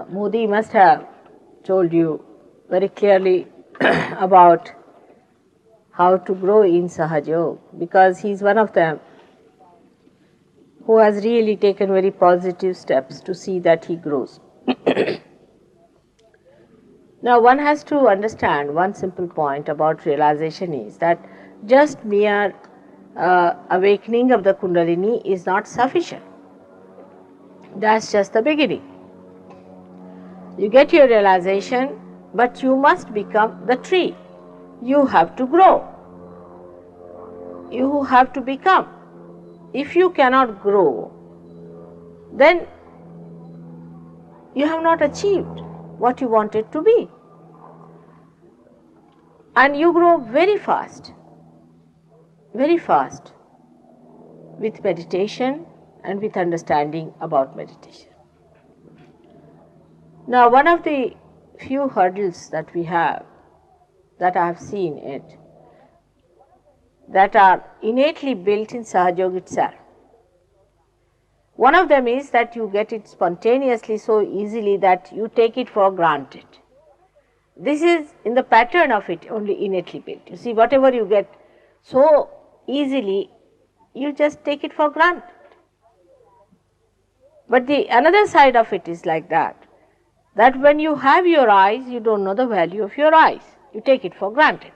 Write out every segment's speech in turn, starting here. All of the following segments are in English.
Modi must have told you very clearly about how to grow in Sahajog, because he is one of them who has really taken very positive steps to see that he grows. Now, one has to understand one simple point about realization is that just mere awakening of the Kundalini is not sufficient. That's just the beginning. You get your realization, but you must become the tree. You have to grow. You have to become. If you cannot grow, then you have not achieved what you wanted to be. And you grow very fast with meditation and with understanding about meditation. Now, one of the few hurdles that we have, that I have seen it, that are innately built in Sahajog itself. One of them is that you get it spontaneously so easily that you take it for granted. This is in the pattern of it only innately built. You see, whatever you get so easily, you just take it for granted. But the another side of it is like that when you have your eyes, you don't know the value of your eyes. You take it for granted.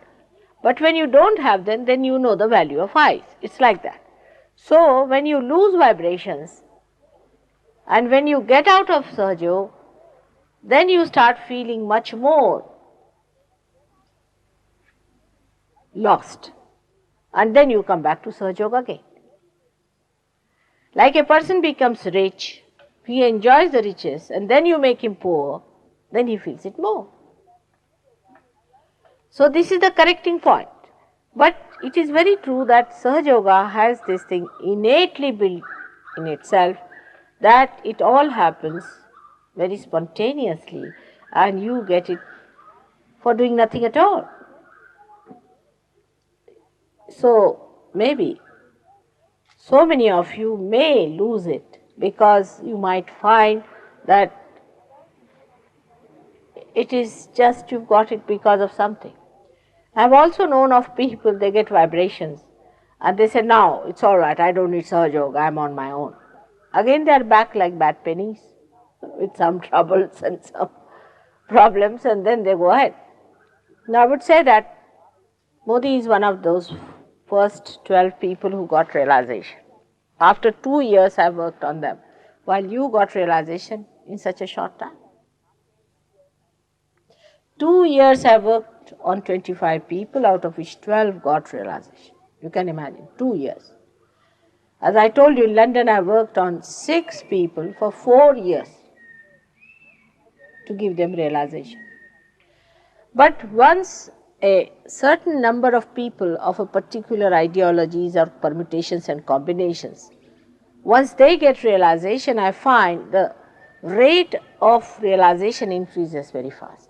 But when you don't have them, then you know the value of eyes. It's like that. So, when you lose vibrations and when you get out of Sahajog, then you start feeling much more lost, and then you come back to Sahajog again. Like a person becomes rich, he enjoys the riches, and then you make him poor, then he feels it more. So this is the correcting point. But it is very true that Sahajoga has this thing innately built in itself, that it all happens very spontaneously and you get it for doing nothing at all. So maybe so many of you may lose it because you might find that it is just you got it because of something. I have also known of people, they get vibrations and they say, now it's all right, I don't need Sahajog, I am on my own. Again they are back like bad pennies with some troubles and some problems, and then they go ahead. Now I would say that Modi is one of those first 12 people who got realization. After 2 years I worked on them, while you got realization in such a short time. 2 years I worked on 25 people, out of which 12 got realization. You can imagine, 2 years. As I told you, in London I worked on 6 people for 4 years to give them realization. But once a certain number of people of a particular ideologies or permutations and combinations, once they get realization, I find the rate of realization increases very fast.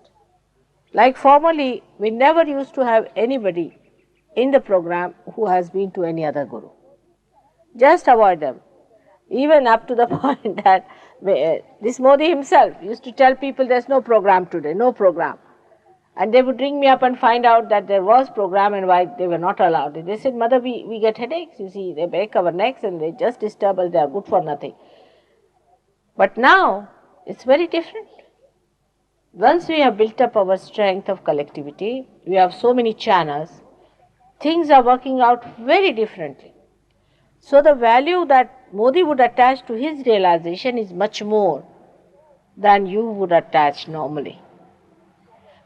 Like formerly, we never used to have anybody in the program who has been to any other guru. Just avoid them. Even up to the point that this Modi himself used to tell people there's no program today, no program. And they would ring me up and find out that there was program and why they were not allowed. They said, Mother, we get headaches, you see, they break our necks and they just disturb us, they are good for nothing. But now, it's very different. Once we have built up our strength of collectivity, we have so many channels, things are working out very differently. So the value that Modi would attach to his realization is much more than you would attach normally.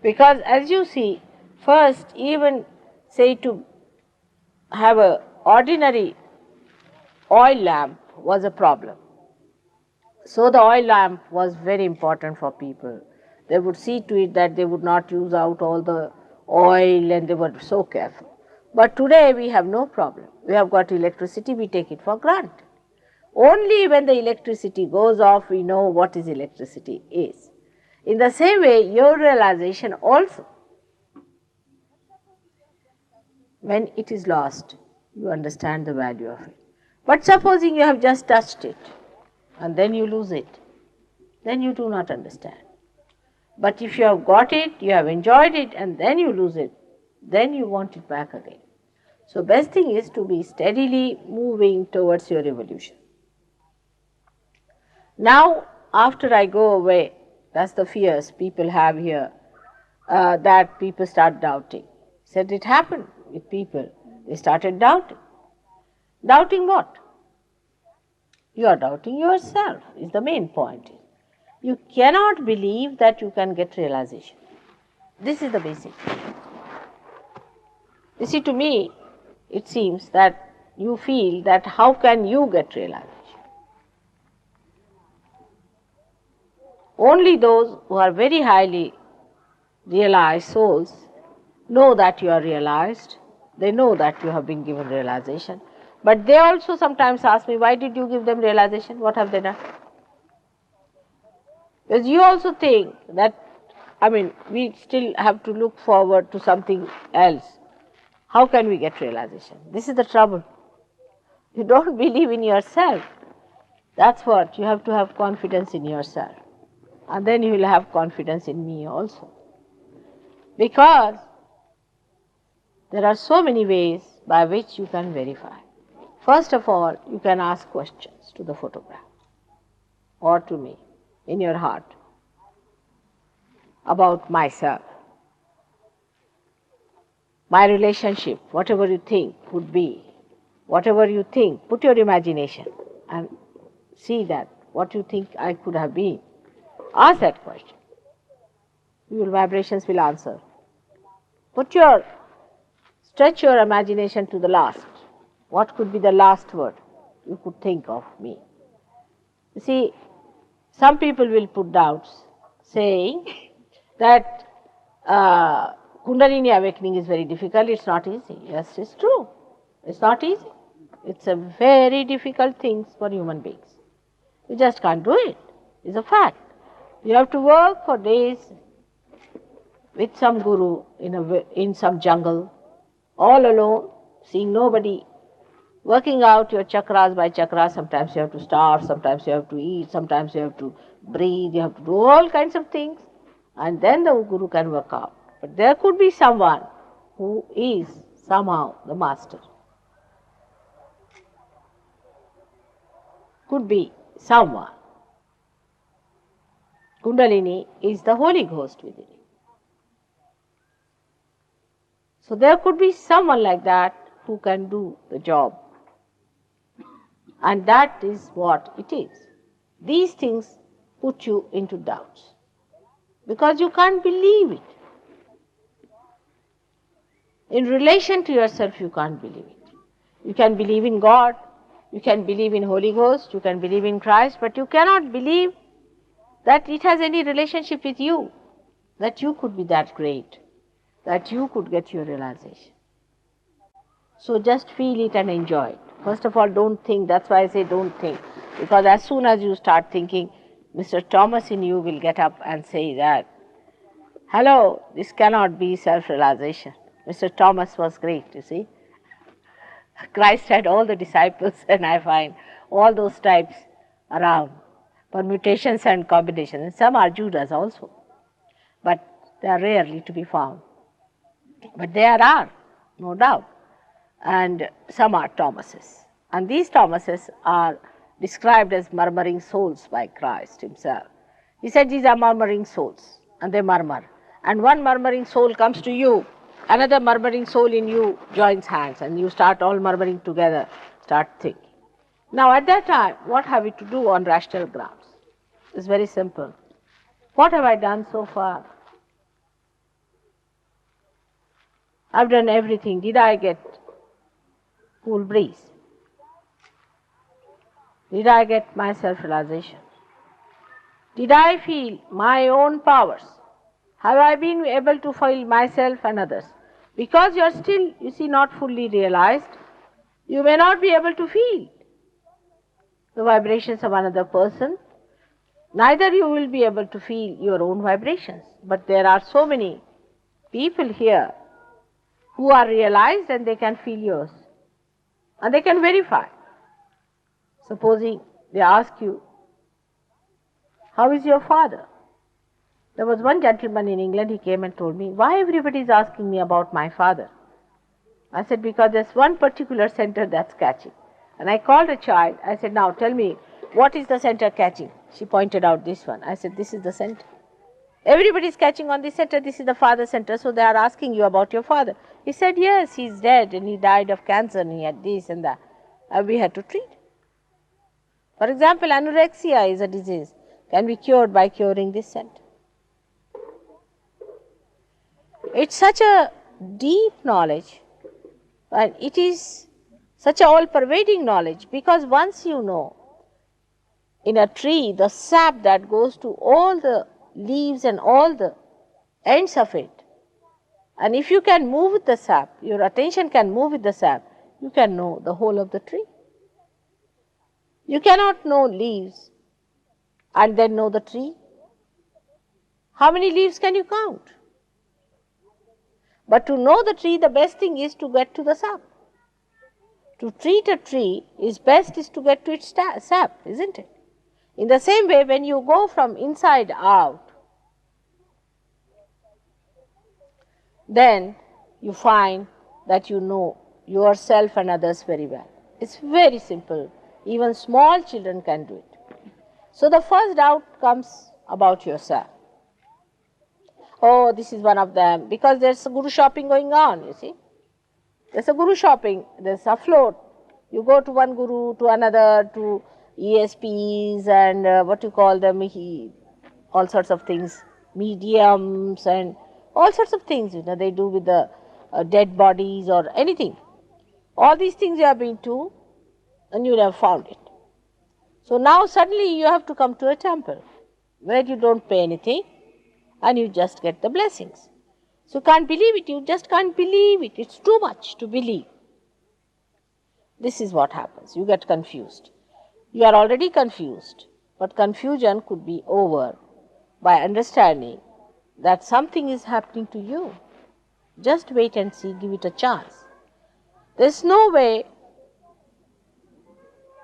Because as you see, first even say to have an ordinary oil lamp was a problem. So the oil lamp was very important for people. They would see to it that they would not use out all the oil and they were so careful. But today we have no problem. We have got electricity, we take it for granted. Only when the electricity goes off, we know what is electricity is. In the same way, your realization also, when it is lost, you understand the value of it. But supposing you have just touched it and then you lose it, then you do not understand. But if you have got it, you have enjoyed it, and then you lose it, then you want it back again. So best thing is to be steadily moving towards your evolution. Now, after I go away, that's the fears people have here, that people start doubting. Said it happened with people. They started doubting. Doubting what? You are doubting yourself is the main point. You cannot believe that you can get realization. This is the basic. You see, to me, it seems that you feel that how can you get realization? Only those who are very highly realized souls know that you are realized. They know that you have been given realization. But they also sometimes ask me, why did you give them realization? What have they done? Because you also think that, we still have to look forward to something else. How can we get realization? This is the trouble. You don't believe in yourself. That's what, you have to have confidence in yourself. And then you will have confidence in me also. Because there are so many ways by which you can verify. First of all, you can ask questions to the photograph or to me in your heart about myself, my relationship, whatever you think would be, whatever you think, put your imagination and see that what you think I could have been. Ask that question. Your vibrations will answer. Stretch your imagination to the last. What could be the last word you could think of me? You see, some people will put doubts saying that Kundalini awakening is very difficult, it's not easy. Yes, it's true. It's not easy. It's a very difficult thing for human beings. You just can't do it. It's a fact. You have to work for days with some guru in some jungle, all alone, seeing nobody, working out your chakras by chakras. Sometimes you have to starve, sometimes you have to eat, sometimes you have to breathe, you have to do all kinds of things, and then the guru can work out. But there could be someone who is somehow the master. Could be someone. Kundalini is the Holy Ghost within you. So there could be someone like that who can do the job. And that is what it is. These things put you into doubts because you can't believe it. In relation to yourself, you can't believe it. You can believe in God, you can believe in Holy Ghost, you can believe in Christ, but you cannot believe that it has any relationship with you, that you could be that great, that you could get your realization. So just feel it and enjoy it. First of all, don't think. That's why I say don't think. Because as soon as you start thinking, Mr. Thomas in you will get up and say that, hello, this cannot be self-realization. Mr. Thomas was great, you see. Christ had all the disciples and I find all those types around, permutations and combinations. And some are Judas also, but they are rarely to be found. But there are, no doubt. And some are Thomases. And these Thomases are described as murmuring souls by Christ himself. He said these are murmuring souls and they murmur. And one murmuring soul comes to you, another murmuring soul in you joins hands and you start all murmuring together, start thinking. Now at that time, what have we to do on rational grounds? It's very simple. What have I done so far? I've done everything. Did I get cool breeze? Did I get my self-realization? Did I feel my own powers? Have I been able to feel myself and others? Because you are still, you see, not fully realized, you may not be able to feel the vibrations of another person. Neither you will be able to feel your own vibrations. But there are so many people here who are realized and they can feel yours. And they can verify. Supposing they ask you, How is your father? There was one gentleman in England, he came and told me, why everybody is asking me about my father? I said, because there's one particular center that's catching. And I called a child, I said, now tell me, what is the center catching? She pointed out this one. I said, this is the center. Everybody is catching on this center, this is the father center, so they are asking you about your father. He said, yes, he's dead and he died of cancer and he had this and that. And we had to treat. For example, anorexia is a disease, can be cured by curing this center. It's such a deep knowledge and it is such a all-pervading knowledge, because once you know in a tree the sap that goes to all the leaves and all the ends of it, and if you can move with the sap, your attention can move with the sap, you can know the whole of the tree. You cannot know leaves and then know the tree. How many leaves can you count? But to know the tree, the best thing is to get to the sap. To treat a tree is best is to get to its sap, isn't it? In the same way, when you go from inside out, then you find that you know yourself and others very well. It's very simple. Even small children can do it. So the first doubt comes about yourself. Oh, this is one of them, because there's a guru shopping going on, you see. There's a guru shopping, there's a float. You go to one guru, to another, to ESPs and what you call them, all sorts of things, mediums and all sorts of things, they do with the dead bodies or anything. All these things you have been to and you have found it. So now suddenly you have to come to a temple where you don't pay anything and you just get the blessings. So you can't believe it, you just can't believe it, it's too much to believe. This is what happens, you get confused. You are already confused, but confusion could be over by understanding that something is happening to you. Just wait and see, give it a chance. There is no way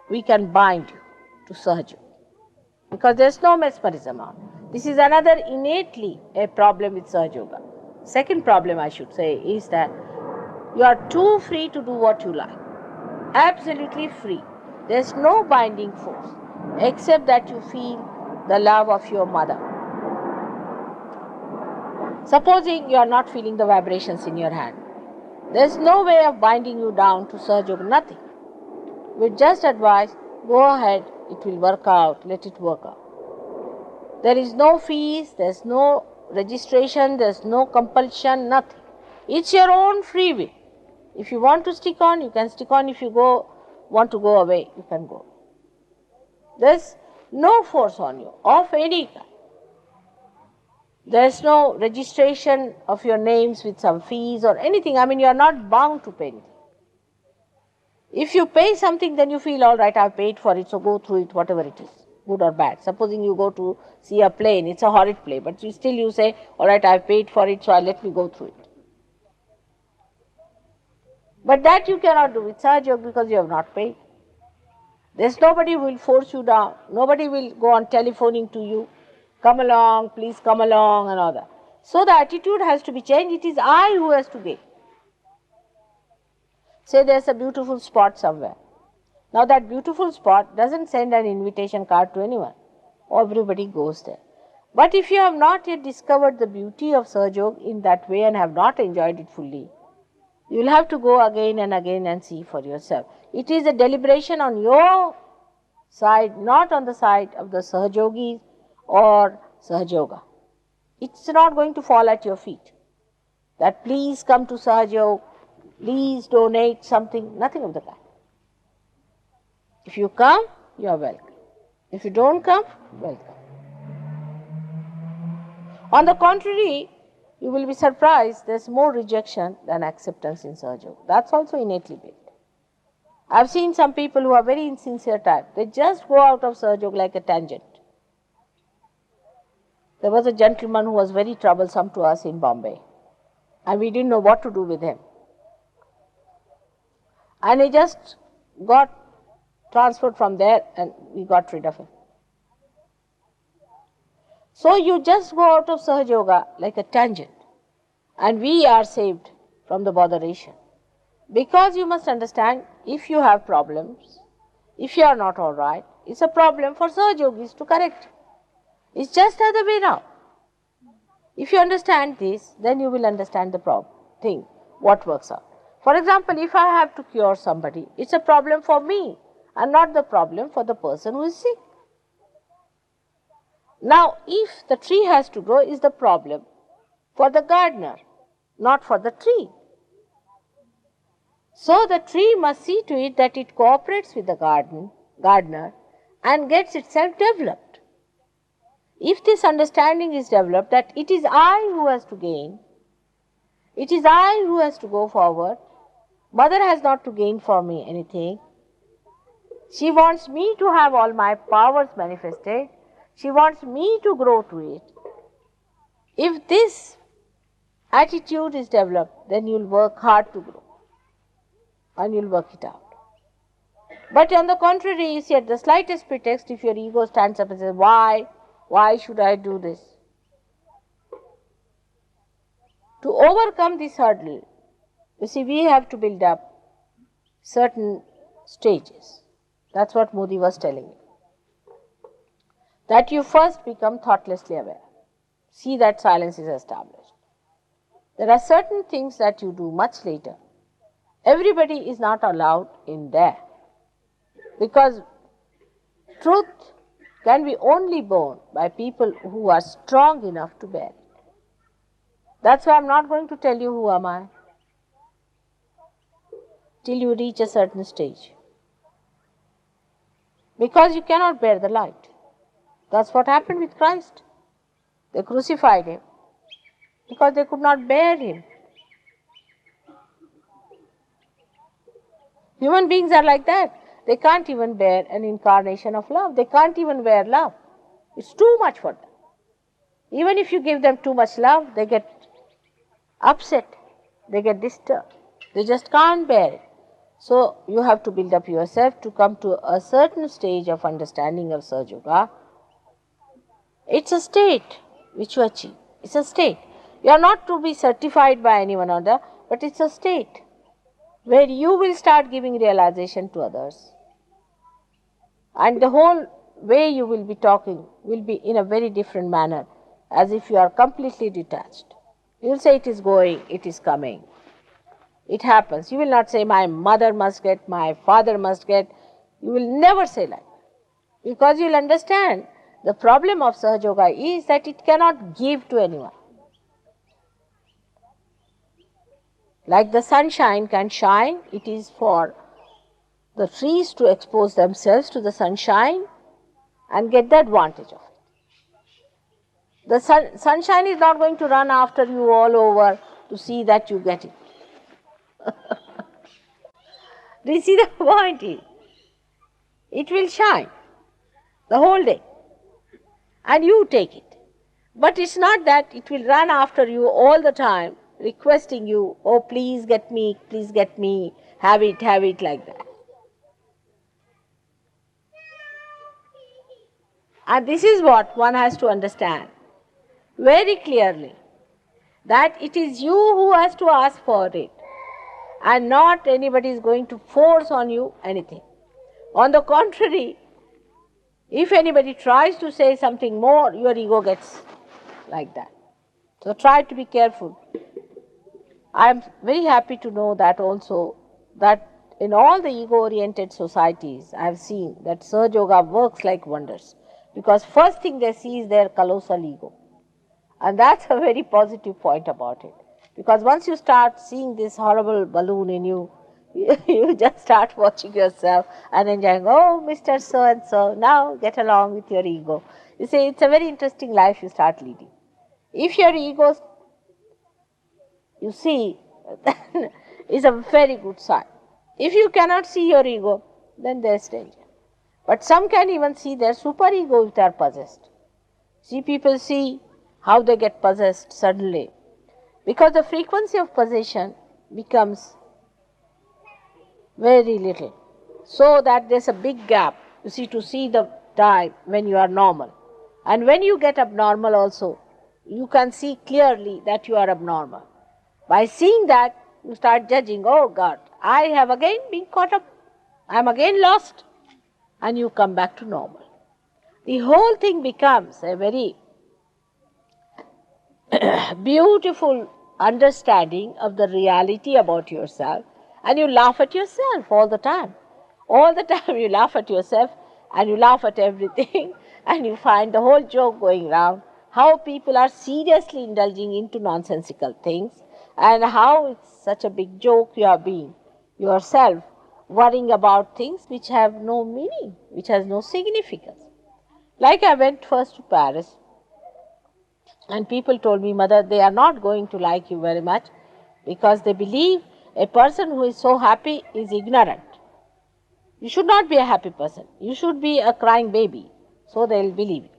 we can bind you to Sahaja, because there is no mesmerism on. This is another innately a problem with Sahaja Yoga. Second problem I should say is that you are too free to do what you like. Absolutely free. There is no binding force except that you feel the love of your mother. Supposing you are not feeling the vibrations in your hand, there is no way of binding you down to Sahaja Yoga, nothing. We just advise, go ahead, it will work out, let it work out. There is no fees, there is no registration, there is no compulsion, nothing. It's your own free will. If you want to stick on, you can stick on. If you want to go away, you can go. There is no force on you of any kind. There is no registration of your names with some fees or anything. I mean, you are not bound to pay anything. If you pay something, then you feel, all right, I have paid for it, so go through it, whatever it is, good or bad. Supposing you go to see a plane, it's a horrid play, but still you say, all right, I have paid for it, so let me go through it. But that you cannot do with Sahaja Yoga because you have not paid. There's nobody who will force you down. Nobody will go on telephoning to you, come along, please come along and all that. So the attitude has to be changed. It is I who has to give. Say there's a beautiful spot somewhere. Now that beautiful spot doesn't send an invitation card to anyone. Everybody goes there. But if you have not yet discovered the beauty of Sahaja Yoga in that way and have not enjoyed it fully, you will have to go again and see for yourself. It is a deliberation on your side, not on the side of the Sahaja Yogis or Sahaja Yoga. It's not going to fall at your feet. That please come to Sahaja Yoga, please donate something, nothing of the kind. If you come, you are welcome. If you don't come, welcome. On the contrary, you will be surprised, there is more rejection than acceptance in Sahaja Yoga. That's also innately built. I have seen some people who are very insincere type. They just go out of Sahaja Yoga like a tangent. There was a gentleman who was very troublesome to us in Bombay, and we didn't know what to do with him. And he just got transferred from there and we got rid of him. So you just go out of Sahaja Yoga like a tangent, and we are saved from the botheration. Because you must understand, if you have problems, if you are not all right, it's a problem for Sahaja Yogis to correct. It's just the other way around. If you understand this, then you will understand the thing, what works out. For example, if I have to cure somebody, it's a problem for me and not the problem for the person who is sick. Now, if the tree has to grow, is the problem for the gardener, not for the tree. So the tree must see to it that it cooperates with the gardener and gets itself developed. If this understanding is developed that it is I who has to gain, it is I who has to go forward, mother has not to gain for me anything. She wants me to have all my powers manifested. She wants me to grow to it. If this attitude is developed, then you will work hard to grow and you will work it out. But on the contrary, you see, at the slightest pretext, if your ego stands up and says, why should I do this? To overcome this hurdle, you see, we have to build up certain stages. That's what Modi was telling you. That you first become thoughtlessly aware. See that silence is established. There are certain things that you do much later. Everybody is not allowed in there. Because truth can be only borne by people who are strong enough to bear it. That's why I'm not going to tell you who am I till you reach a certain stage. Because you cannot bear the light. That's what happened with Christ. They crucified him because they could not bear him. Human beings are like that. They can't even bear an incarnation of love. They can't even bear love. It's too much for them. Even if you give them too much love, they get upset. They get disturbed. They just can't bear it. So you have to build up yourself to come to a certain stage of understanding of Sahaja Yoga. It's a state which you achieve. It's a state. You are not to be certified by anyone or other, but it's a state where you will start giving realization to others. And the whole way you will be talking will be in a very different manner, as if you are completely detached. You will say it is going, it is coming. It happens. You will not say my mother must get, my father must get. You will never say like that. Because you will understand the problem of Sahaja Yoga is that it cannot give to anyone. Like the sunshine can shine, it is for the trees to expose themselves to the sunshine and get the advantage of it. The sunshine is not going to run after you all over to see that you get it. Do you see the point is? It will shine the whole day and you take it. But it's not that it will run after you all the time, requesting you, oh please get me, have it like that. And this is what one has to understand very clearly, that it is you who has to ask for it and not anybody is going to force on you anything. On the contrary, if anybody tries to say something more, your ego gets like that. So try to be careful. I am very happy to know that also, that in all the ego-oriented societies, I have seen that Sahaja Yoga works like wonders. Because first thing they see is their colossal ego. And that's a very positive point about it. Because once you start seeing this horrible balloon in you, you just start watching yourself and enjoying, oh, Mr. So-and-so, now get along with your ego. You see, it's a very interesting life you start leading. If your ego, you see, is a very good sign. If you cannot see your ego, then there is danger. But some can even see their superego if they are possessed. See, people see how they get possessed suddenly. Because the frequency of possession becomes very little. So that there is a big gap, you see, to see the time when you are normal. And when you get abnormal also, you can see clearly that you are abnormal. By seeing that, you start judging, oh God, I have again been caught up, I am again lost, and you come back to normal. The whole thing becomes a very beautiful understanding of the reality about yourself, and you laugh at yourself all the time. All the time you laugh at yourself and you laugh at everything and you find the whole joke going round, how people are seriously indulging into nonsensical things and how it's such a big joke you are being yourself worrying about things which have no meaning, which has no significance. Like I went first to Paris and people told me, Mother, they are not going to like you very much because they believe a person who is so happy is ignorant. You should not be a happy person. You should be a crying baby. So they will believe it.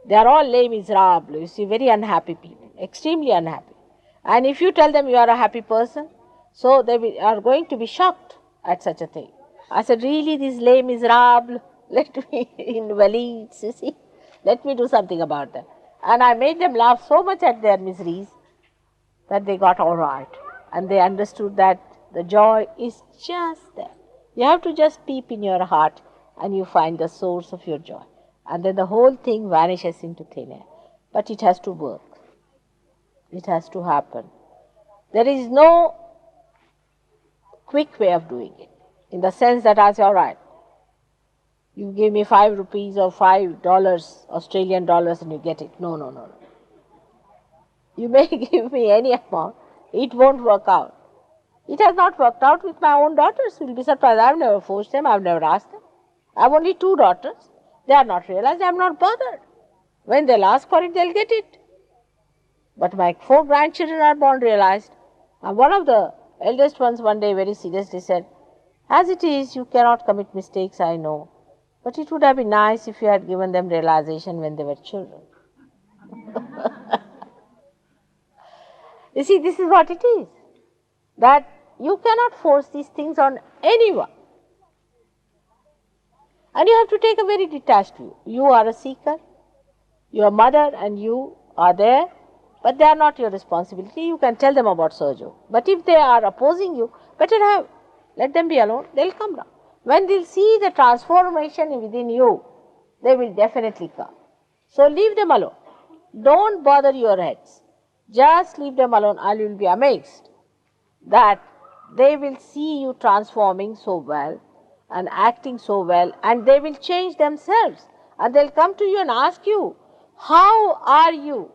They are all les miserables. You see, very unhappy people, extremely unhappy. And if you tell them you are a happy person, so they are going to be shocked at such a thing. I said, really, these les miserables, let me invalids, you see, let me do something about them. And I made them laugh so much at their miseries that they got all right. And they understood that the joy is just there. You have to just peep in your heart and you find the source of your joy. And then the whole thing vanishes into thin air. But it has to work. It has to happen. There is no quick way of doing it. In the sense that I say, all right, you give me 5 rupees or $5 Australian dollars and you get it. No, no, no, no. You may give me any amount. It won't work out. It has not worked out with my own daughters. You will be surprised. I have never forced them. I have never asked them. I have only 2 daughters. They are not realized. I am not bothered. When they'll ask for it, they'll get it. But my 4 grandchildren are born realized. And one of the eldest ones one day very seriously said, as it is, you cannot commit mistakes, I know. But it would have been nice if you had given them realization when they were children. You see, this is what it is. That you cannot force these things on anyone. And you have to take a very detached view. You are a seeker, your mother and you are there, but they are not your responsibility. You can tell them about Sergio. But if they are opposing you, better let them be alone, they will come down. When they will see the transformation within you, they will definitely come. So leave them alone. Don't bother your heads. Just leave them alone and you will be amazed that they will see you transforming so well and acting so well, and they will change themselves and they will come to you and ask you, how are you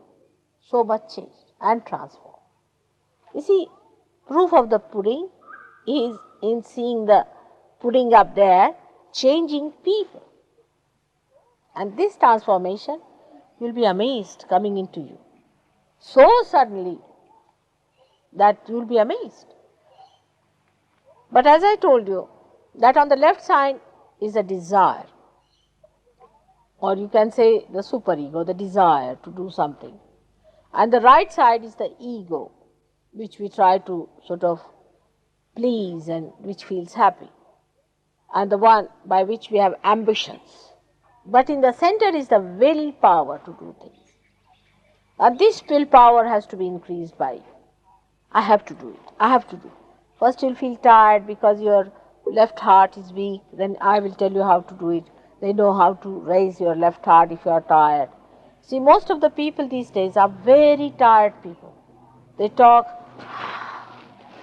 so much changed and transformed? You see, proof of the pudding is in seeing the pudding up there changing people. And this transformation, you will be amazed coming into you. So suddenly that you will be amazed. But as I told you, that on the left side is a desire, or you can say the superego, the desire to do something. And the right side is the ego, which we try to sort of please and which feels happy. And the one by which we have ambitions. But in the center is the willpower to do things. And this willpower has to be increased by, I have to do it, I have to do it. First you will feel tired because your left heart is weak, then I will tell you how to do it. They know how to raise your left heart if you are tired. See, most of the people these days are very tired people. They talk,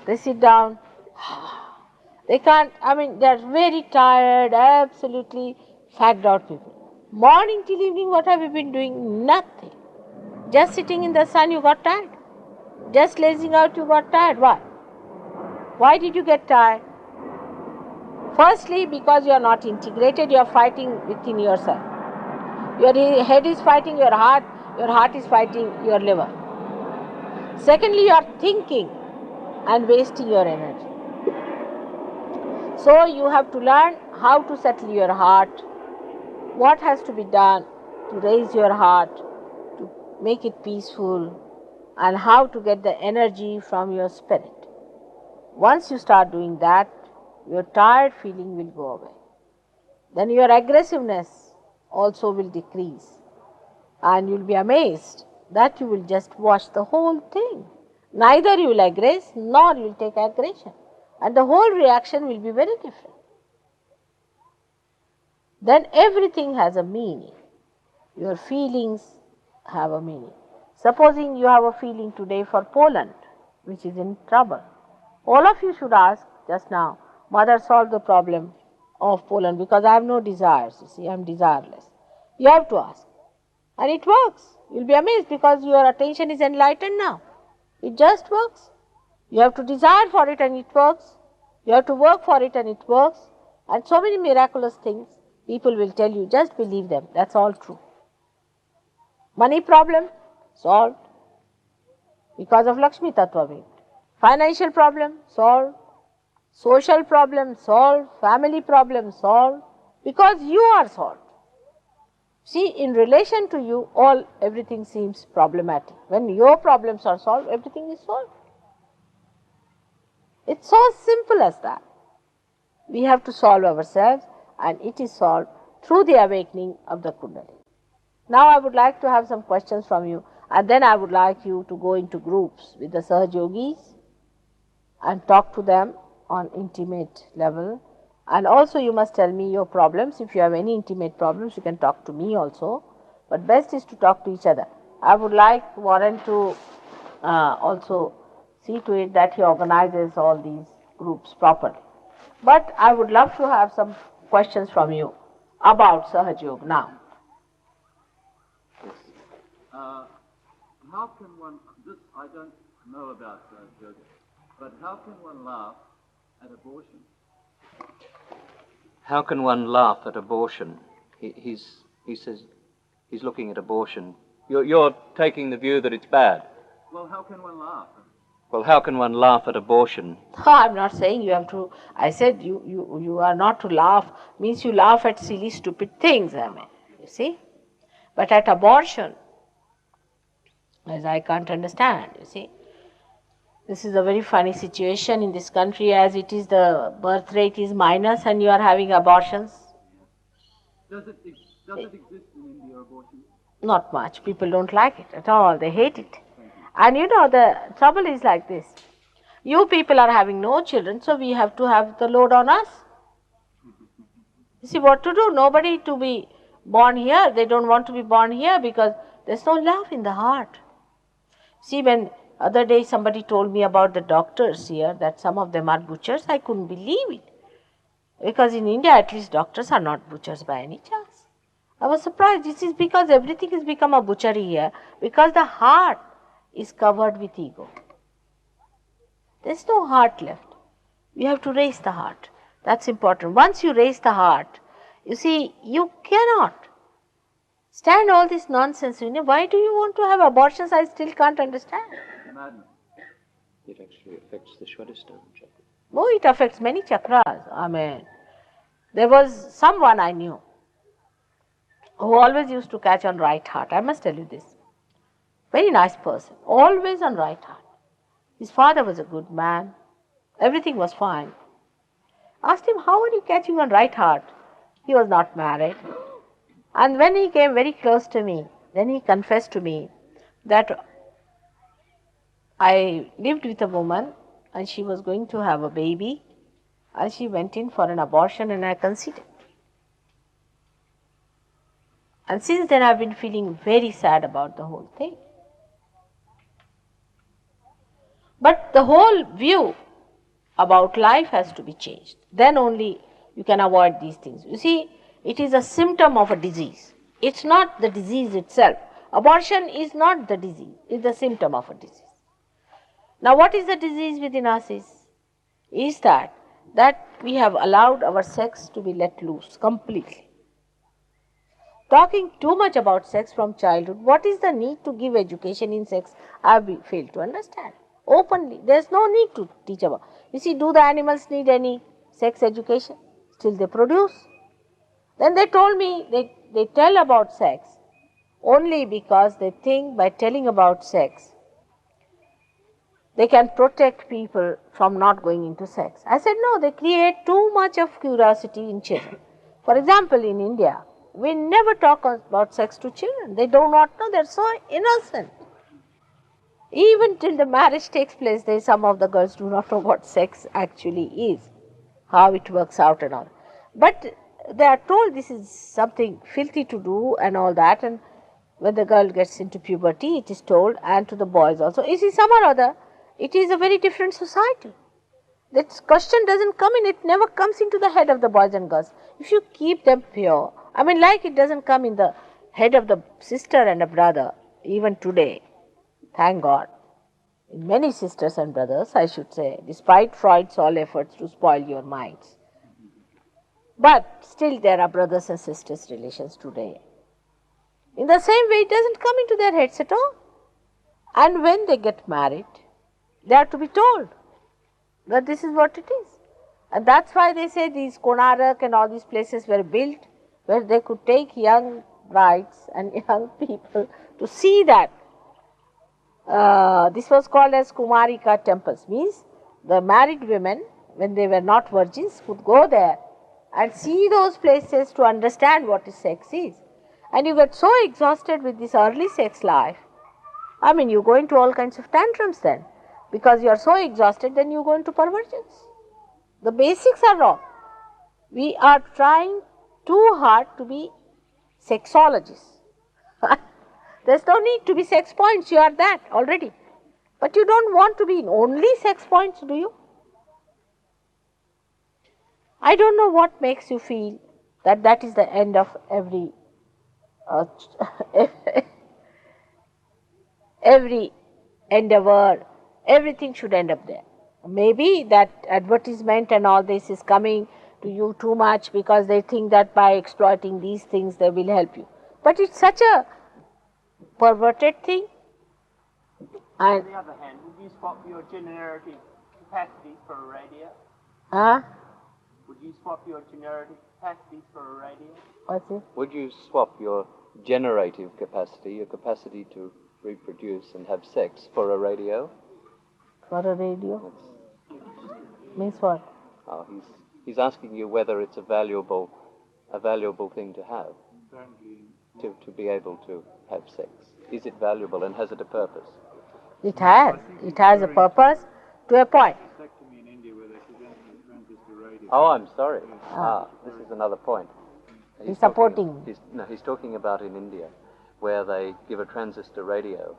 they sit down, they can't, they are very tired, absolutely fagged out people. Morning till evening, what have you been doing? Nothing. Just sitting in the sun, you got tired. Just lazing out, you got tired. Why? Why did you get tired? Firstly, because you are not integrated, you are fighting within yourself. Your head is fighting your heart is fighting your liver. Secondly, you are thinking and wasting your energy. So you have to learn how to settle your heart, what has to be done to raise your heart, to make it peaceful, and how to get the energy from your spirit. Once you start doing that, your tired feeling will go away. Then your aggressiveness also will decrease. and you will be amazed that you will just watch the whole thing. Neither you will aggress nor you will take aggression, and the whole reaction will be very different. Then everything has a meaning. Your feelings have a meaning. Supposing you have a feeling today for Poland, which is in trouble, all of you should ask just now, Mother, solve the problem of Poland, because I have no desires, you see, I am desireless. You have to ask. And it works. You will be amazed because your attention is enlightened now. It just works. You have to desire for it and it works. You have to work for it and it works. And so many miraculous things people will tell you, just believe them. That's all true. Money problem solved because of Lakshmi Tattva Ved. Financial problem solved. Social problem solved. Family problem solved because you are solved. See, in relation to you, everything seems problematic. When your problems are solved, everything is solved. It's so simple as that. We have to solve ourselves, and it is solved through the awakening of the Kundalini. Now I would like to have some questions from you, and then I would like you to go into groups with the Sahaj Yogis and talk to them on intimate level. And also you must tell me your problems. If you have any intimate problems, you can talk to me also. But best is to talk to each other. I would like Warren to also see to it that he organizes all these groups properly. But I would love to have some questions from you about Sahaj Yoga now. How can one, this I don't know about yoga, but how can one laugh at abortion? How can one laugh at abortion? He says he's looking at abortion. You're taking the view that it's bad. Well, how can one laugh? Well, how can one laugh at abortion? I'm not saying you have to. I said you are not to laugh, means you laugh at silly, stupid things, I mean, you see. But at abortion, as I can't understand, you see. This is a very funny situation in this country, as it is the birth rate is minus and you are having abortions. Does it exist in India, abortion? Not much. People don't like it at all. They hate it. And you know, the trouble is like this. You people are having no children, so we have to have the load on us. You see what to do? Nobody to be born here. They don't want to be born here because there's no love in the heart. See, when other day somebody told me about the doctors here, that some of them are butchers, I couldn't believe it. Because in India, at least, doctors are not butchers by any chance. I was surprised. This is because everything has become a butchery here, because the heart is covered with ego. There's no heart left. We have to raise the heart. That's important. Once you raise the heart, you see, you cannot stand all this nonsense. You know, why do you want to have abortions? I still can't understand. Madness. It actually affects the Swadhisthana chakra. Oh, it affects many chakras. I mean, there was someone I knew who always used to catch on right heart. I must tell you this. Very nice person, always on right heart. His father was a good man. Everything was fine. Asked him, how are you catching on right heart? He was not married. And when he came very close to me, then he confessed to me that I lived with a woman and she was going to have a baby and she went in for an abortion and I conceived. And since then I have been feeling very sad about the whole thing. But the whole view about life has to be changed. Then only you can avoid these things. You see, it is a symptom of a disease. It's not the disease itself. Abortion is not the disease, it's the symptom of a disease. Now what is the disease within us is that we have allowed our sex to be let loose completely. Talking too much about sex from childhood, what is the need to give education in sex? I have failed to understand. Openly, there is no need to teach about. You see, do the animals need any sex education? Still they produce. Then they told me they tell about sex only because they think by telling about sex, they can protect people from not going into sex. I said, no, they create too much of curiosity in children. For example, in India, we never talk about sex to children. They do not know, they are so innocent. Even till the marriage takes place, some of the girls do not know what sex actually is, how it works out and all. But they are told this is something filthy to do and all that, and when the girl gets into puberty, it is told, and to the boys also. You see, some or other, it is a very different society. That question doesn't come in, it never comes into the head of the boys and girls. If you keep them pure, I mean, like it doesn't come in the head of the sister and a brother, even today, thank God. In many sisters and brothers, I should say, despite Freud's all efforts to spoil your minds. But still there are brothers and sisters relations today. In the same way, it doesn't come into their heads at all. And when they get married, they are to be told that this is what it is. And that's why they say these Konarak and all these places were built where they could take young brides and young people to see that. This was called as Kumarika temples, means the married women, when they were not virgins, could go there and see those places to understand what sex is. And you get so exhausted with this early sex life. I mean, you go into all kinds of tantrums then. Because you are so exhausted, then you go into perversions. The basics are wrong. We are trying too hard to be sexologists. There's no need to be sex points, you are that already. But you don't want to be only sex points, do you? I don't know what makes you feel that that is the end of every every endeavor. Everything should end up there. Maybe that advertisement and all this is coming to you too much because they think that by exploiting these things they will help you. But it's such a perverted thing. On the other hand, would you swap your generative capacities for a radio? Huh? Would you swap your generative capacities for a radio? What's it? Would you swap your generative capacity, your capacity to reproduce and have sex, for a radio? For a radio? Means what? Oh, he's asking you whether it's a valuable thing to have, to be able to have sex. Is it valuable and has it a purpose? It has a purpose to a point. Oh, I'm sorry. This is another point. He's supporting. He's talking about in India, where they give a transistor radio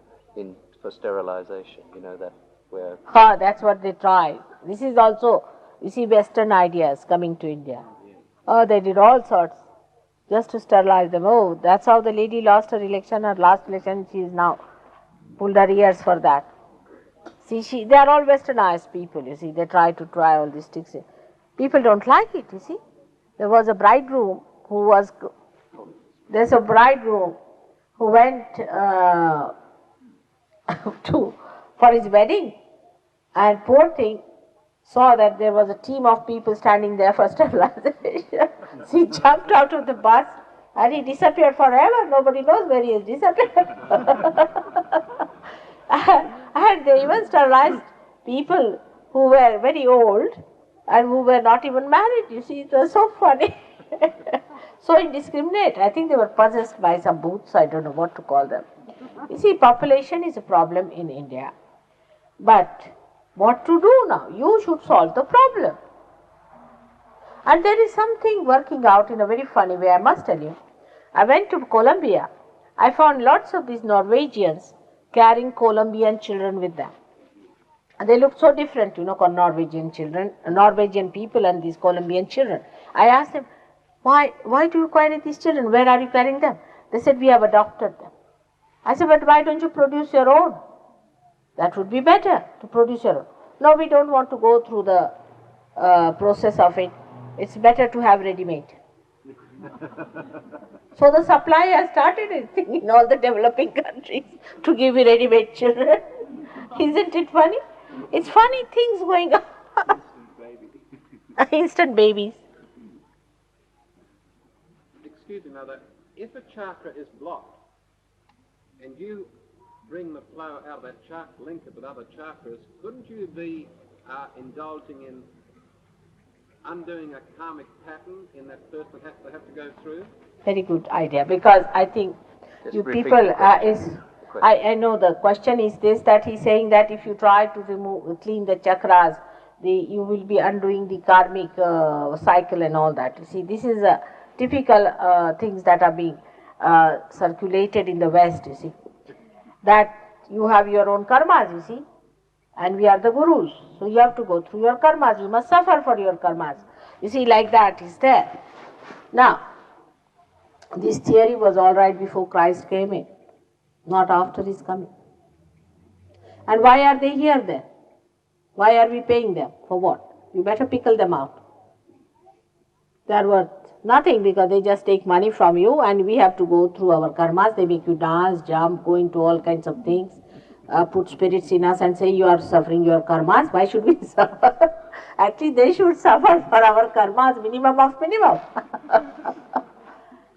for sterilization. You know that where. That's what they try. This is also, you see, Western ideas coming to India. Oh, they did all sorts just to sterilize them. Oh, that's how the lady lost her election. Her last election, she is now pulled her ears for that. See, they are all westernized people, you see. They try all these tricks. People don't like it, you see. There was a bridegroom who went for his wedding, and poor thing saw that there was a team of people standing there for sterilization. He jumped out of the bus and he disappeared forever. Nobody knows where he has disappeared. And they even sterilized people who were very old and who were not even married. You see, it was so funny. So indiscriminate. I think they were possessed by some boots. I don't know what to call them. You see, population is a problem in India. But what to do now? You should solve the problem. And there is something working out in a very funny way, I must tell you. I went to Colombia. I found lots of these Norwegians carrying Colombian children with them. And they look so different, Norwegian children, Norwegian people and these Colombian children. I asked them, why do you carry these children? Where are you carrying them? They said, we have adopted them. I said, but why don't you produce your own? That would be better, to produce your own. No, we don't want to go through the process of it. It's better to have ready-made. So the supply has started in all the developing countries to give you ready-made children. Isn't it funny? It's funny things going on. Instant babies. Excuse me, Mother. If a chakra is blocked and you bring the flow out of that chakra, link it with other chakras, couldn't you be indulging in undoing a karmic pattern in that person has to have to go through? Very good idea, because I think Just you repeat people the question. is The question. I know the question is this, that he's saying that if you try to clean the chakras, you will be undoing the karmic cycle and all that. You see, this is a typical things that are being circulated in the West. You see, that you have your own karmas. You see, and we are the gurus, so you have to go through your karmas. You must suffer for your karmas. You see, like that is there. Now, this theory was all right before Christ came in, not after his coming. And why are they here then? Why are we paying them? For what? You better pickle them out. They are worth nothing, because they just take money from you, and we have to go through our karmas. They make you dance, jump, go into all kinds of things, put spirits in us and say you are suffering your karmas. Why should we suffer? Actually, they should suffer for our karmas, minimum of minimum.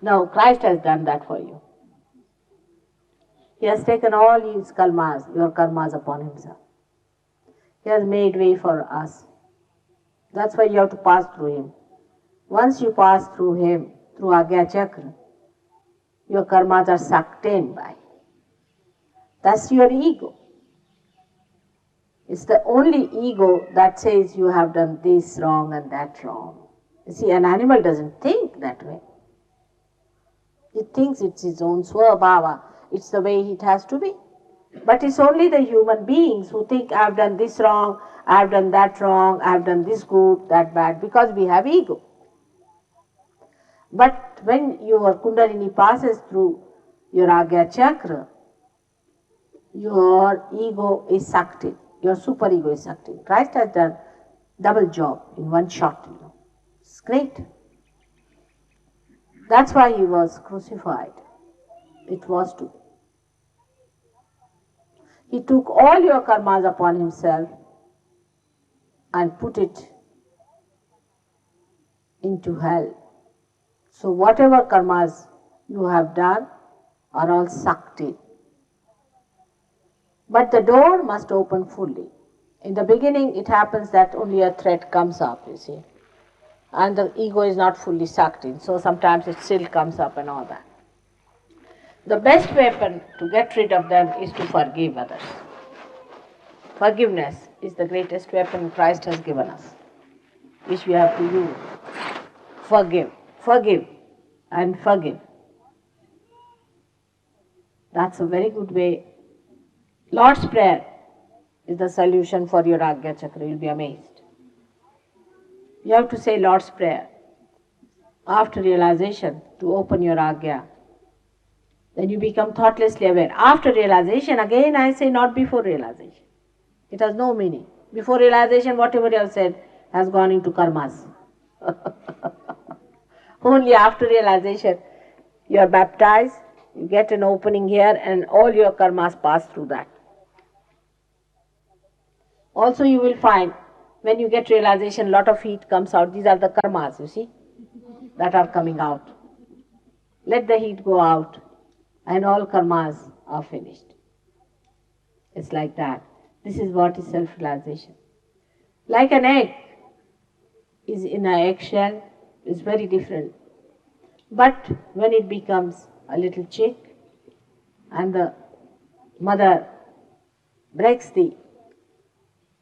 No, Christ has done that for you. He has taken all his karmas, your karmas upon himself. He has made way for us. That's why you have to pass through him. Once you pass through him, through Agya Chakra, your karmas are sucked in by. That's your ego. It's the only ego that says you have done this wrong and that wrong. You see, an animal doesn't think that way. It thinks it's its own swabhava. It's the way it has to be. But it's only the human beings who think, I've done this wrong, I've done that wrong, I've done this good, that bad, because we have ego. But when your Kundalini passes through your Agya Chakra, your ego is sucked in, your superego is sucked in. Christ has done double job in one shot, It's great. That's why he was crucified. It was to. He took all your karmas upon himself and put it into hell. So whatever karmas you have done are all sucked in. But the door must open fully. In the beginning, it happens that only a thread comes up, you see. And the ego is not fully sucked in, so sometimes it still comes up and all that. The best weapon to get rid of them is to forgive others. Forgiveness is the greatest weapon Christ has given us, which we have to use. Forgive, forgive, and forgive. That's a very good way. Lord's Prayer is the solution for your Agya Chakra. You'll be amazed. You have to say Lord's Prayer after realization to open your Agya. Then you become thoughtlessly aware. After realization, again I say not before realization. It has no meaning. Before realization, whatever you have said has gone into karmas. Only after realization, you are baptized, you get an opening here, and all your karmas pass through that. Also you will find, when you get realization, lot of heat comes out. These are the karmas, you see, that are coming out. Let the heat go out, and all karmas are finished. It's like that. This is what is self-realization. Like an egg is in an eggshell, is very different. But when it becomes a little chick, and the mother breaks the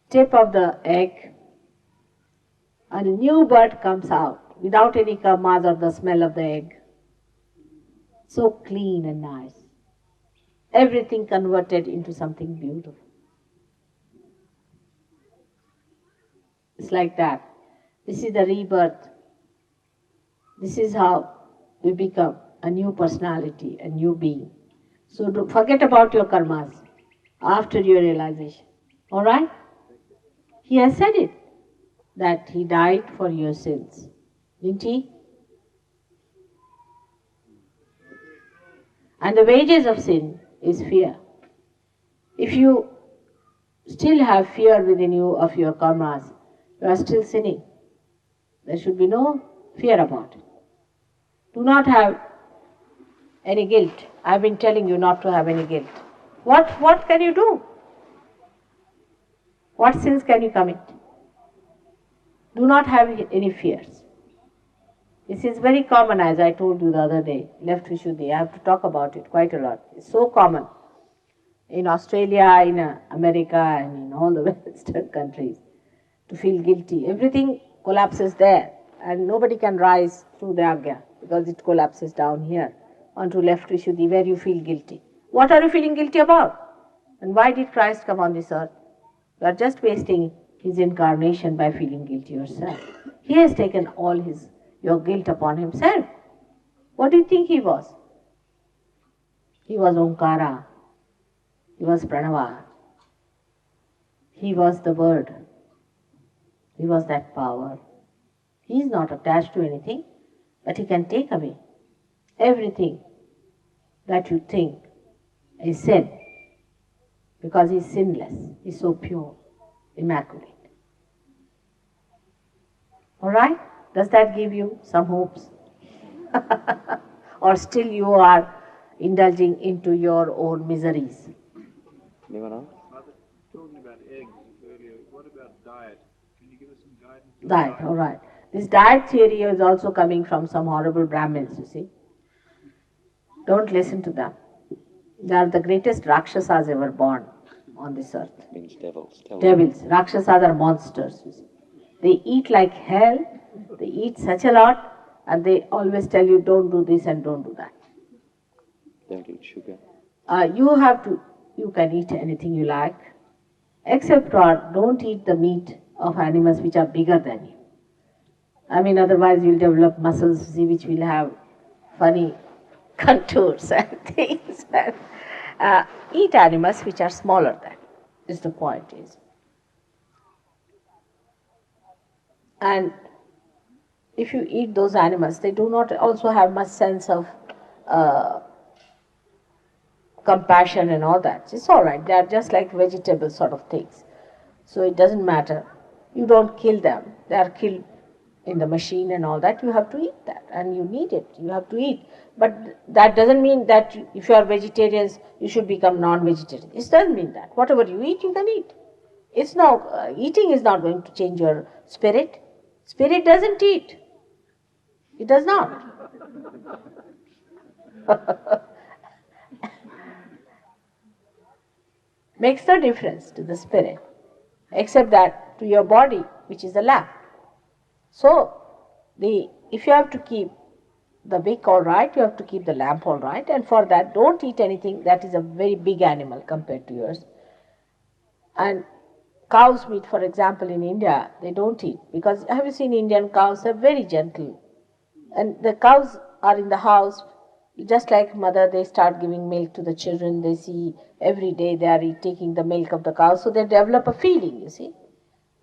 tip of the egg, and a new bird comes out without any karmas or the smell of the egg. So clean and nice. Everything converted into something beautiful. It's like that. This is the rebirth. This is how we become a new personality, a new being. So don't forget about your karmas after your realization. Alright? He has said it, that he died for your sins. Didn't he? And the wages of sin is fear. If you still have fear within you of your karmas, you are still sinning. There should be no fear about it. Do not have any guilt. I've been telling you not to have any guilt. What can you do? What sins can you commit? Do not have any fears. This is very common, as I told you the other day, left Vishuddhi. I have to talk about it quite a lot. It's so common in Australia, in America, and in all the Western countries to feel guilty. Everything collapses there, and nobody can rise through the Agya because it collapses down here onto left Vishuddhi where you feel guilty. What are you feeling guilty about? And why did Christ come on this earth? You are just wasting his incarnation by feeling guilty yourself. He has taken all your guilt upon himself. What do you think he was? He was Omkara. He was Pranava. He was the word. He was that power. He is not attached to anything, but he can take away everything that you think is sin, because he is sinless. He is so pure, immaculate. All right? Does that give you some hopes? Or still you are indulging into your own miseries? Anyone else? Mother, talking about eggs earlier, what about diet? Can you give us some guidance? on Diet, all right. This diet theory is also coming from some horrible Brahmins, you see. Don't listen to them. They are the greatest Rakshasas ever born on this earth. Means devils. Devils. Rakshasas are monsters, you see. They eat like hell, they eat such a lot, and they always tell you don't do this and don't do that. Don't eat sugar. You can eat anything you like, except for don't eat the meat of animals which are bigger than you. I mean, otherwise you'll develop muscles, see, which will have funny contours and things. Eat animals which are smaller than. Is the point is. And if you eat those animals, they do not also have much sense of compassion and all that. It's all right. They are just like vegetable sort of things. So it doesn't matter. You don't kill them. They are killed in the machine and all that. You have to eat that, and you need it. You have to eat. But that doesn't mean that if you are vegetarians, you should become non-vegetarian. It doesn't mean that. Whatever you eat, you can eat. It's now eating is not going to change your spirit. Spirit doesn't eat. It does not. Makes no difference to the spirit, except that to your body, which is the lamp. So, if you have to keep the wick all right, you have to keep the lamp all right, and for that, don't eat anything that is a very big animal compared to yours. And cow's meat, for example, in India, they don't eat, because have you seen Indian cows? They're very gentle. And the cows are in the house, just like mother, they start giving milk to the children. They see every day they are taking the milk of the cow, so they develop a feeling, you see.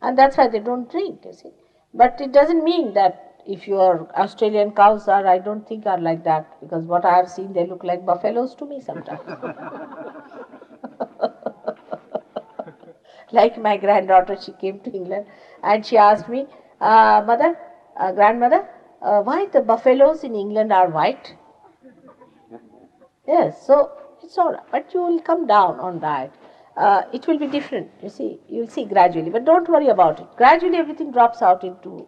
And that's why they don't drink, you see. But it doesn't mean that if your Australian cows are, I don't think are like that, because what I have seen, they look like buffaloes to me sometimes. Like my granddaughter, she came to England and she asked me, grandmother, why the buffaloes in England are white? Yes, so it's all right, but you will come down on that. It will be different, you see, you'll see gradually, but don't worry about it. Gradually everything drops out into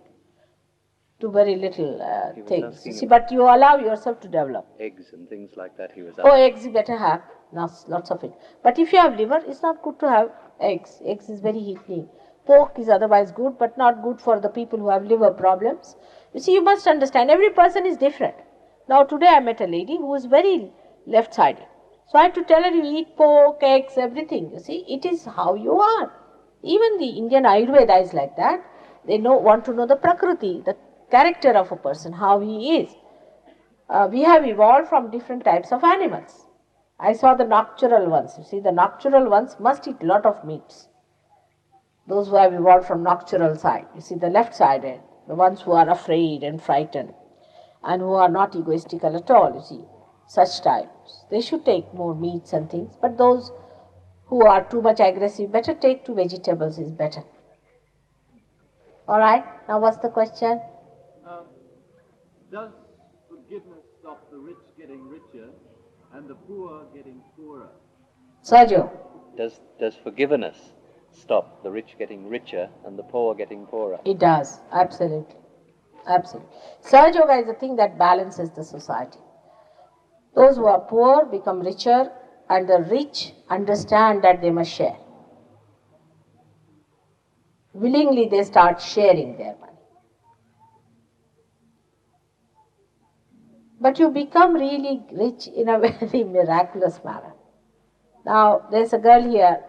very little things, you see, but you allow yourself to develop. Eggs and things like that he was Oh, eggs you better have, lots of it. But if you have liver, it's not good to have eggs. Eggs is very heating. Pork is otherwise good, but not good for the people who have liver problems. You see, you must understand, every person is different. Now today I met a lady who was very left-sided. So I had to tell her, you eat pork, eggs, everything. You see, it is how you are. Even the Indian Ayurveda is like that. They want to know the prakriti, the character of a person, how he is. We have evolved from different types of animals. I saw the nocturnal ones. You see, the nocturnal ones must eat a lot of meats. Those who have evolved from nocturnal side. You see, the left-sided, the ones who are afraid and frightened, and who are not egoistical at all, you see, such types. They should take more meats and things, but those who are too much aggressive, better take to vegetables is better. All right, now what's the question? Does forgiveness stop the rich getting richer and the poor getting poorer? Sergio. Does forgiveness stop, the rich getting richer and the poor getting poorer. It does, absolutely. Absolutely. Sahaja Yoga is the thing that balances the society. Those who are poor become richer, and the rich understand that they must share. Willingly they start sharing their money. But you become really rich in a very miraculous manner. Now, there's a girl here,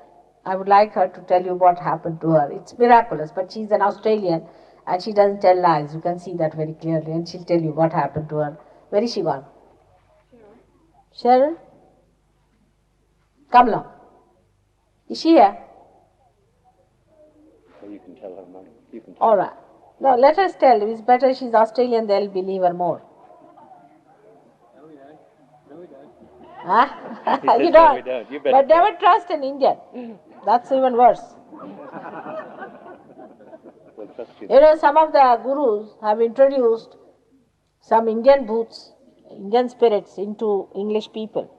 I would like her to tell you what happened to her. It's miraculous, but she's an Australian and she doesn't tell lies. You can see that very clearly, and she'll tell you what happened to her. Where is she gone? Cheryl? Come along. Is she here? So you can tell her money. You can tell All right. No, let us tell. It's better she's Australian, they'll believe her more. No, we don't. No, we don't. Huh? He says, You "No, don't. we don't. You better But never trust an Indian. That's even worse. We'll trust you. You know, some of the gurus have introduced some Indian bhoots, Indian spirits into English people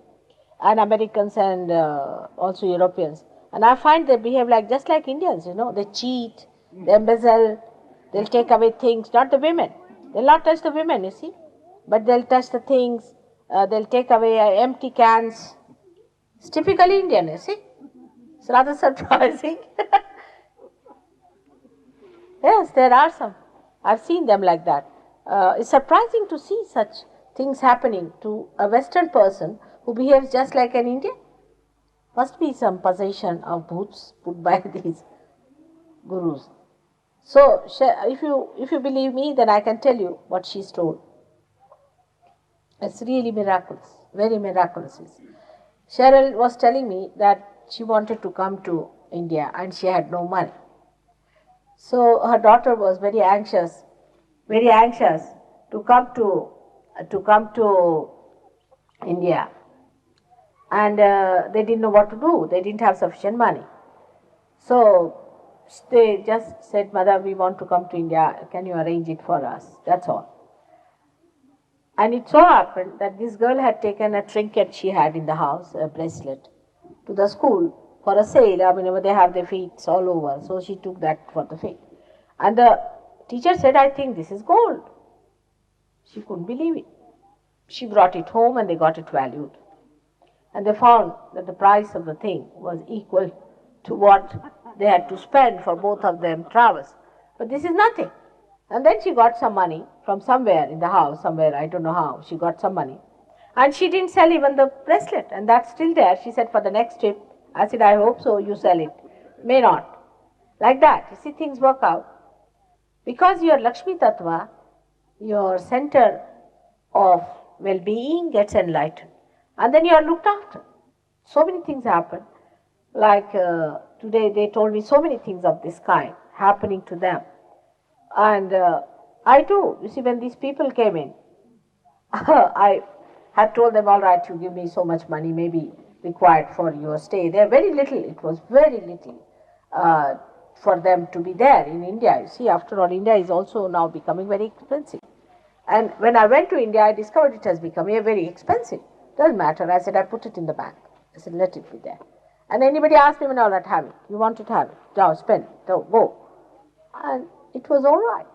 and Americans and also Europeans. And I find they behave like just like Indians, you know. They cheat, they embezzle, they'll take away things, not the women. They'll not touch the women, you see. But they'll touch the things, they'll take away empty cans. It's typically Indian, you see. It's rather surprising. Yes, there are some. I've seen them like that. It's surprising to see such things happening to a Western person who behaves just like an Indian. Must be some possession of bhoots put by these gurus. So, if you believe me, then I can tell you what she's told. It's really miraculous, very miraculous. Cheryl was telling me that she wanted to come to India and she had no money. So her daughter was very anxious to come to India, and they didn't know what to do. They didn't have sufficient money. So they just said, "Mother, we want to come to India. Can you arrange it for us?" That's all. And it so happened that this girl had taken a trinket she had in the house, a bracelet, to the school for a sale. I mean, they have their feet all over, so she took that for the feet. And the teacher said, "I think this is gold." She couldn't believe it. She brought it home and they got it valued. And they found that the price of the thing was equal to what they had to spend for both of them travels. But this is nothing. And then she got some money from somewhere in the house, somewhere, I don't know how, she got some money. And she didn't sell even the bracelet, and that's still there. She said, for the next trip, I said, I hope so, you sell it. May not. Like that, you see, things work out. Because your Lakshmi Tattva, your center of well-being gets enlightened. And then you are looked after. So many things happen. Like today they told me so many things of this kind happening to them. And I too, you see, when these people came in, I had told them, all right, you give me so much money, maybe required for your stay. They're very little, it was very little for them to be there in India. You see, after all, India is also now becoming very expensive. And when I went to India, I discovered it has become very expensive. Doesn't matter. I said, I put it in the bank. I said, let it be there. And anybody asked me, now let have it. You want it, have it. Now spend it. Go. And it was all right.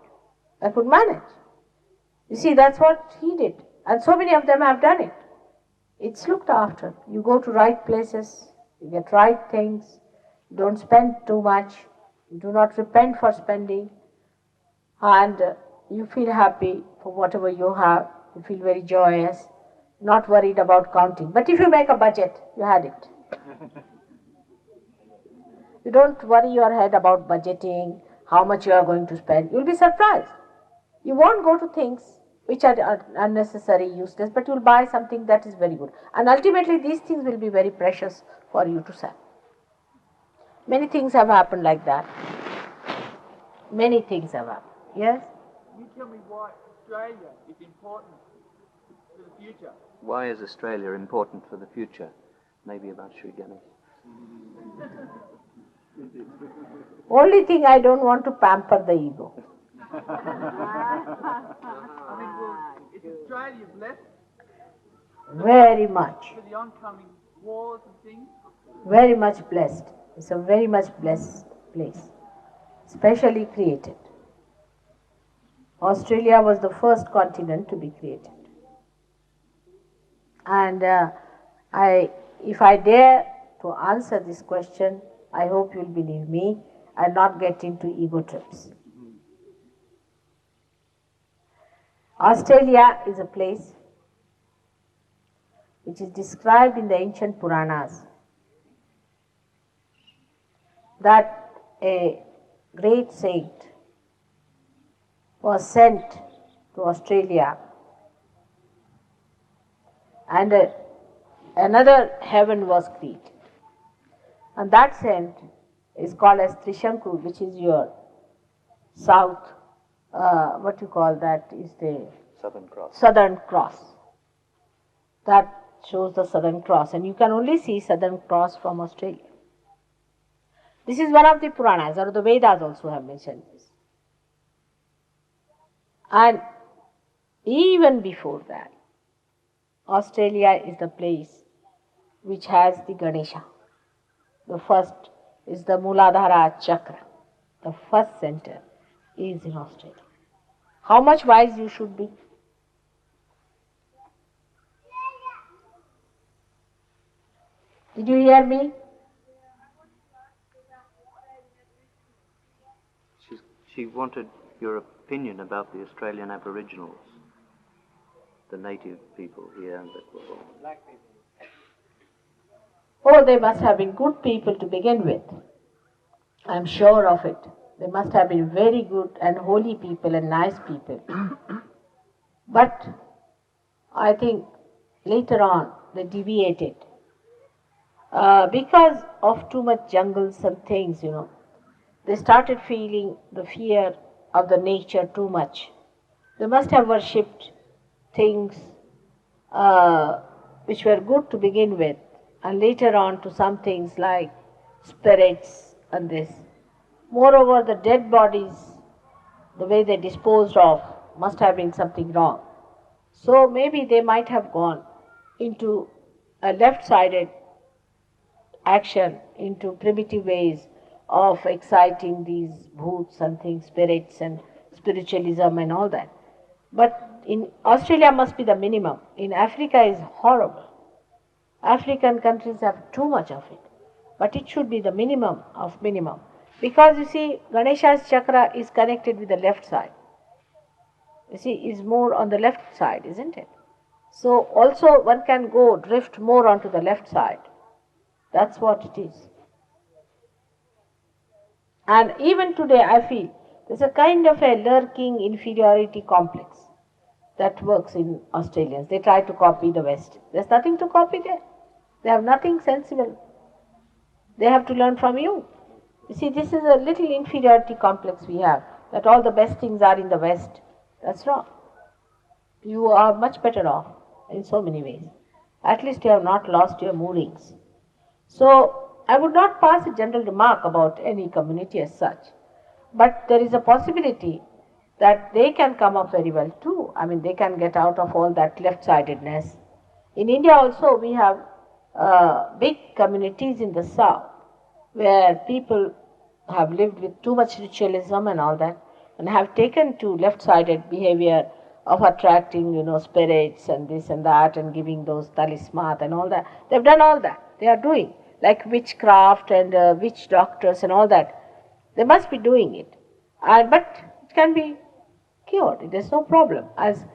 I could manage. You see, that's what he did. And so many of them have done it. It's looked after. You go to right places, you get right things, you don't spend too much, you do not repent for spending, and you feel happy for whatever you have, you feel very joyous, not worried about counting. But if you make a budget, you had it. You don't worry your head about budgeting, how much you are going to spend. You'll be surprised. You won't go to things which are unnecessary, useless, but you'll buy something that is very good. And ultimately, these things will be very precious for you to sell. Many things have happened like that. Many things have happened. Yes? You tell me why Australia is important for the future. Why is Australia important for the future? Maybe about Sri Ganesh. Only thing, I don't want to pamper the ego. I mean, is Australia blessed Very much. for the oncoming wars and things? Very much blessed. It's a very much blessed place, specially created. Australia was the first continent to be created. And if I dare to answer this question, I hope you'll believe me and not get into ego trips. Australia is a place which is described in the ancient Puranas that a great saint was sent to Australia and another heaven was created. And that saint is called as Trishanku, which is your south, what you call that is the Southern Cross. Southern Cross. That shows the Southern Cross, and you can only see Southern Cross from Australia. This is one of the Puranas, or the Vedas also have mentioned this. And even before that, Australia is the place which has the Ganesha. The first is the Muladhara Chakra. The first center is in Australia. How much wise you should be? Did you hear me? She wanted your opinion about the Australian Aboriginals, the native people here that were born. Black people. Oh, they must have been good people to begin with. I'm sure of it. They must have been very good and holy people and nice people. But I think later on they deviated because of too much jungles and things, They started feeling the fear of the nature too much. They must have worshipped things which were good to begin with, and later on to some things like spirits and this. Moreover, the dead bodies, the way they disposed of, must have been something wrong. So maybe they might have gone into a left-sided action, into primitive ways of exciting these bhoots and things, spirits and spiritualism and all that. But in Australia must be the minimum. In Africa is horrible. African countries have too much of it. But it should be the minimum of minimum. Because you see, Ganesha's chakra is connected with the left side. You see, is more on the left side, isn't it? So also one can go drift more onto the left side. That's what it is. And even today I feel there's a kind of a lurking inferiority complex that works in Australians. They try to copy the West. There's nothing to copy there. They have nothing sensible. They have to learn from you. You see, this is a little inferiority complex we have, that all the best things are in the West. That's wrong. You are much better off in so many ways. At least you have not lost your moorings. So, I would not pass a general remark about any community as such, but there is a possibility that they can come up very well too. I mean, they can get out of all that left-sidedness. In India also, we have big communities in the south where people have lived with too much ritualism and all that, and have taken to left-sided behavior of attracting, spirits and this and that, and giving those talismans and all that. They've done all that. They are doing, like witchcraft and witch doctors and all that. They must be doing it. But it can be cured. There's no problem. As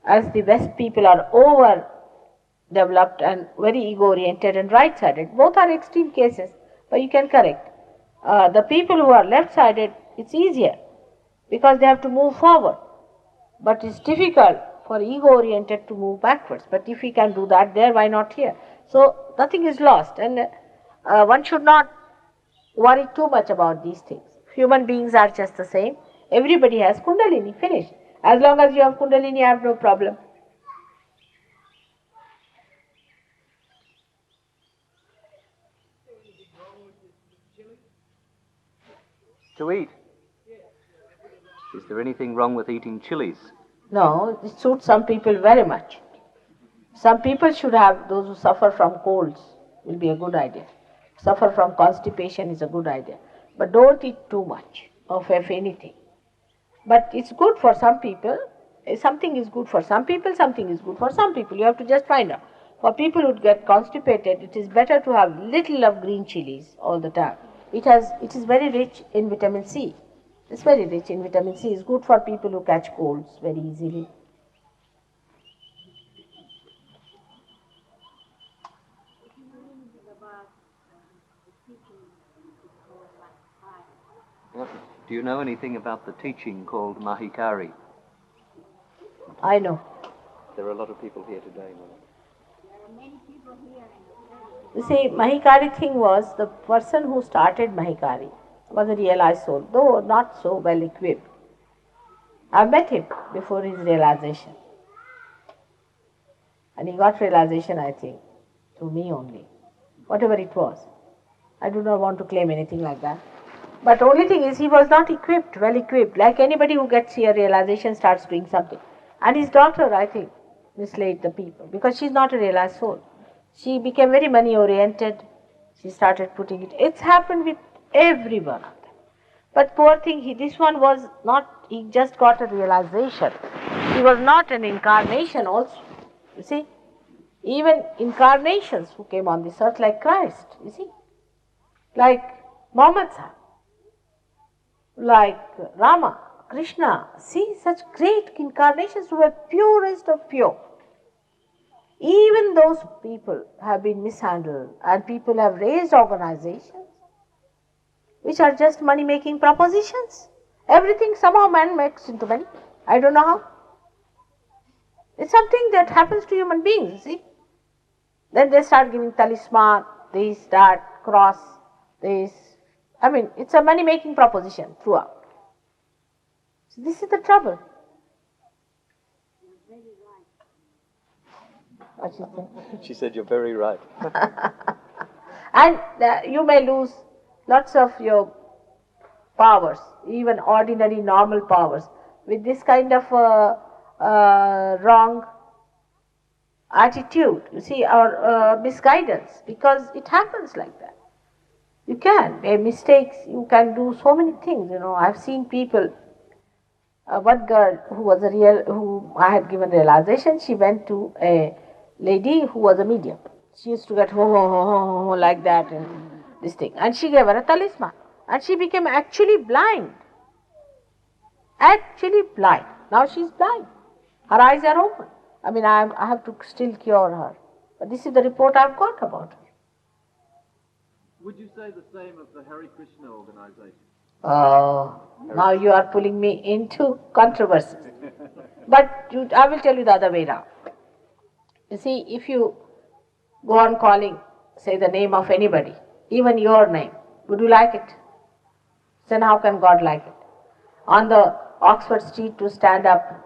the West people are overdeveloped and very ego-oriented and right-sided, both are extreme cases, but you can correct. The people who are left-sided, it's easier because they have to move forward. But it's difficult for ego-oriented to move backwards. But if we can do that there, why not here? So nothing is lost, and one should not worry too much about these things. Human beings are just the same. Everybody has Kundalini, finished. As long as you have Kundalini, I have no problem. To eat? Is there anything wrong with eating chilies? No, it suits some people very much. Some people should have, those who suffer from colds, will be a good idea. suffer from constipation is a good idea. But don't eat too much of anything. But it's good for some people. Something is good for some people, something is good for some people. You have to just find out. For people who get constipated, it is better to have little of green chilies all the time. It is very rich in vitamin C. It's very rich in vitamin C. It's good for people who catch colds very easily. Do you know anything about the teaching called Mahikari? I know. There are a lot of people here today. You see, Mahikari thing was the person who started Mahikari was a realized soul, though not so well equipped. I met him before his realization. And he got realization, I think, through me only. Whatever it was. I do not want to claim anything like that. But only thing is he was not equipped, well equipped. Like anybody who gets here realization starts doing something. And his daughter, I think, misled the people because she's not a realized soul. She became very money oriented. She started putting it. It's happened with everyone. But poor thing, this one was not, he just got a realization. He was not an incarnation also. You see? Even incarnations who came on this earth like Christ, you see? Like Muhammad Sahib, like Rama, Krishna. See, such great incarnations who were purest of pure. Even those people have been mishandled and people have raised organizations which are just money-making propositions. Everything somehow man makes into money. I don't know how. It's something that happens to human beings, see. Then they start giving talisman, this, that, cross, this. I mean, it's a money-making proposition throughout. So this is the trouble. What she said? She said you're very right. And you may lose lots of your powers, even ordinary normal powers, with this kind of wrong attitude, you see, or misguidance, because it happens like that. You can make mistakes, you can do so many things, you know. I've seen people, one girl who I had given realization, she went to a lady who was a medium. She used to get ho ho ho ho ho like that and this thing. And she gave her a talisman. And she became actually blind. Actually blind. Now she is blind. Her eyes are open. I mean, I have to still cure her. But this is the report I've got about her. Would you say the same of the Hare Krishna organization? Oh, now you are pulling me into controversies. But I will tell you the other way round. You see, if you go on calling, say the name of anybody, even your name, would you like it? Then how can God like it? On the Oxford Street to stand up.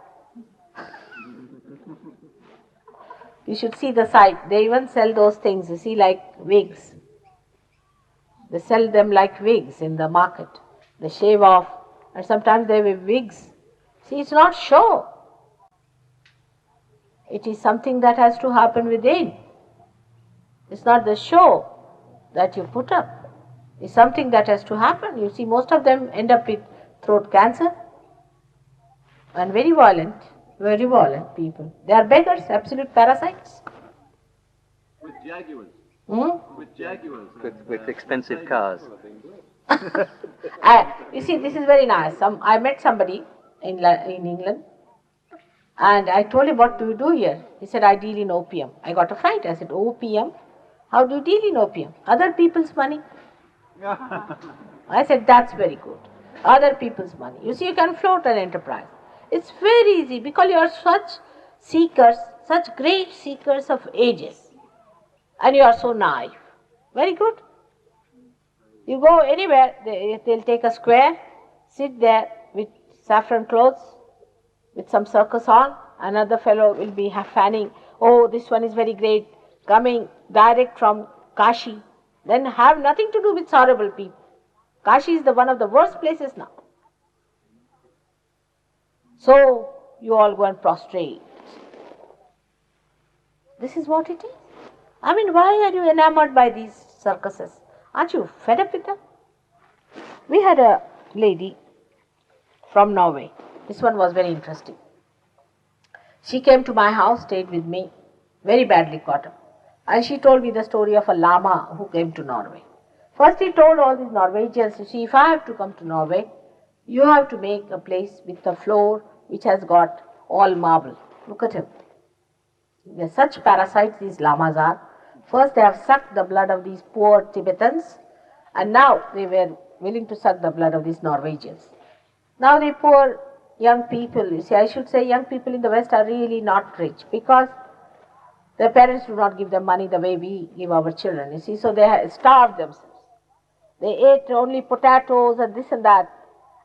You should see the sight. They even sell those things, you see, like wigs. They sell them like wigs in the market. They shave off, and sometimes they wear wigs. See, it's not show. It is something that has to happen within. It's not the show that you put up. It's something that has to happen. You see, most of them end up with throat cancer and very violent people. They are beggars, absolute parasites. With Jaguars. Hmm? With Jaguars. With expensive cars. You see, this is very nice. I met somebody in England, and I told him, what do you do here? He said, I deal in opium. I got a fright. I said, opium? How do you deal in opium? Other people's money. I said, that's very good. Other people's money. You see, you can float an enterprise. It's very easy because you are such seekers, such great seekers of ages. And you are so naive. Very good. You go anywhere, they'll take a square, sit there with saffron clothes, with some circus on. Another fellow will be fanning, oh, this one is very great, coming direct from Kashi. Then have nothing to do with horrible people. Kashi is one of the worst places now. So you all go and prostrate. This is what it is. I mean, why are you enamored by these circuses? Aren't you fed up with them? We had a lady from Norway. This one was very interesting. She came to my house, stayed with me, very badly caught up. And she told me the story of a lama who came to Norway. First he told all these Norwegians, you see, if I have to come to Norway, you have to make a place with a floor which has got all marble. Look at him. They're such parasites these lamas are. First they have sucked the blood of these poor Tibetans, and now they were willing to suck the blood of these Norwegians. Now the poor young people, you see, I should say young people in the West are really not rich because their parents do not give them money the way we give our children, you see, so they starved themselves. They ate only potatoes and this and that,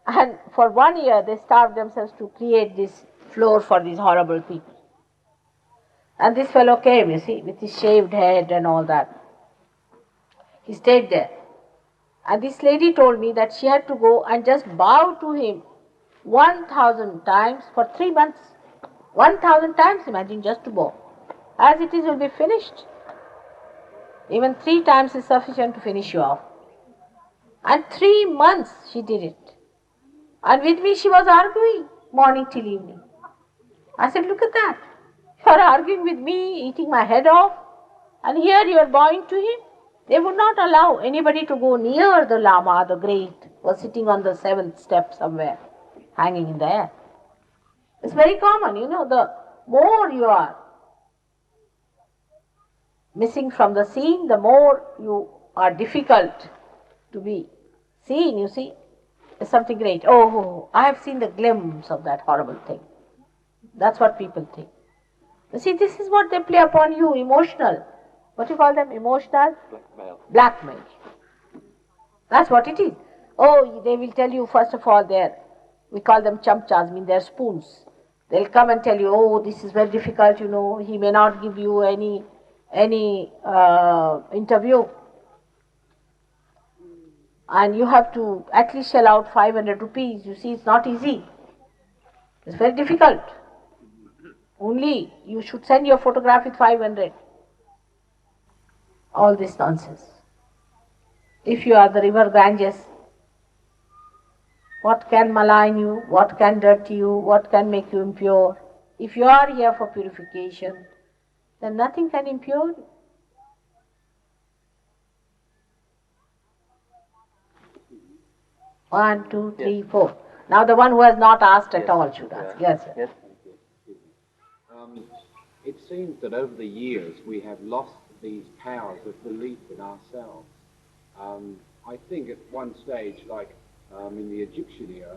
and for 1 year they starved themselves to create this floor for these horrible people. And this fellow came, you see, with his shaved head and all that. He stayed there. And this lady told me that she had to go and just bow to him 1,000 times for 3 months. 1,000 times, imagine, just to bow. As it is, will be finished. Even 3 times is sufficient to finish you off. And 3 months she did it. And with me she was arguing morning till evening. I said, look at that. You are arguing with me, eating my head off, and here you are bowing to him. They would not allow anybody to go near the Lama, the great, who was sitting on the 7th step somewhere, hanging in the air. It's very common, you know, the more you are missing from the scene, the more you are difficult to be seen, you see. It's something great. Oh, I have seen the glimpse of that horrible thing. That's what people think. You see, this is what they play upon you, emotional. What do you call them? Emotional? Blackmail. Blackmail. That's what it is. Oh, they will tell you, first of all, we call them chamchas, mean they're spoons. They'll come and tell you, oh, this is very difficult, you know, he may not give you any interview. And you have to at least shell out 500 rupees. You see, it's not easy. It's very difficult. Only you should send your photograph with 500. All this nonsense. If you are the river Ganges, what can malign you? What can dirty you? What can make you impure? If you are here for purification, then nothing can impure you. One, two, three, four. Now the one who has not asked at all should ask. Yes, sir. Yes. It seems that over the years we have lost these powers of belief in ourselves. I think at one stage, like in the Egyptian era,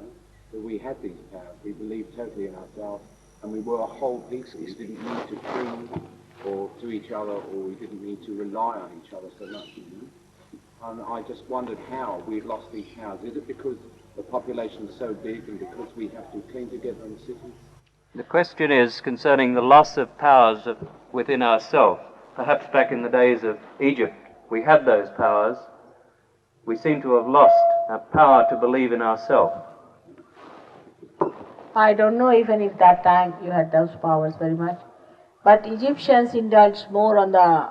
that we had these powers. We believed totally in ourselves, and we were a whole piece. We didn't need to cling or to each other, or we didn't need to rely on each other so much. And I just wondered how we've lost these powers. Is it because the population is so big and because we have to cling together in cities? The question is concerning the loss of powers within ourselves. Perhaps back in the days of Egypt, we had those powers. We seem to have lost our power to believe in ourselves. I don't know even if that time you had those powers very much. But Egyptians indulged more on the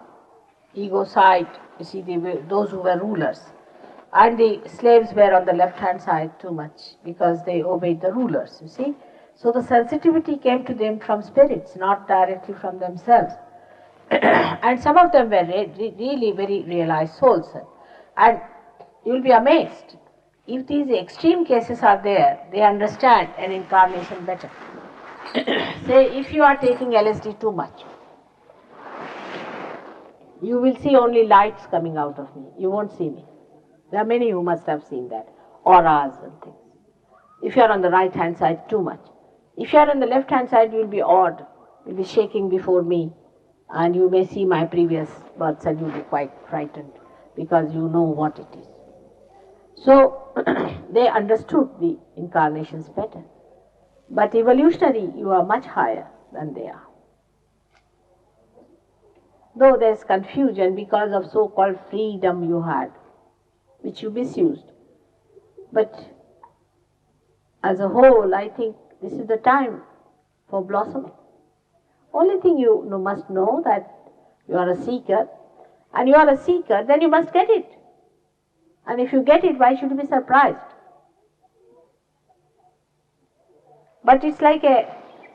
ego side. You see, those who were rulers. And the slaves were on the left-hand side too much because they obeyed the rulers, you see. So the sensitivity came to them from spirits, not directly from themselves. And some of them were really very realized souls. And you will be amazed. If these extreme cases are there, they understand an incarnation better. Say, if you are taking LSD too much, you will see only lights coming out of me. You won't see me. There are many who must have seen that. Auras and things. If you are on the right-hand side, too much. If you are on the left-hand side, you will be awed. You will be shaking before me. And you may see my previous births and you will be quite frightened because you know what it is. So, they understood the incarnations better. But evolutionary, you are much higher than they are. Though there is confusion because of so-called freedom you had, which you misused. But as a whole, I think this is the time for blossoming. Only thing you must know that you are a seeker, and you are a seeker, then you must get it. And if you get it, why should you be surprised? But it's like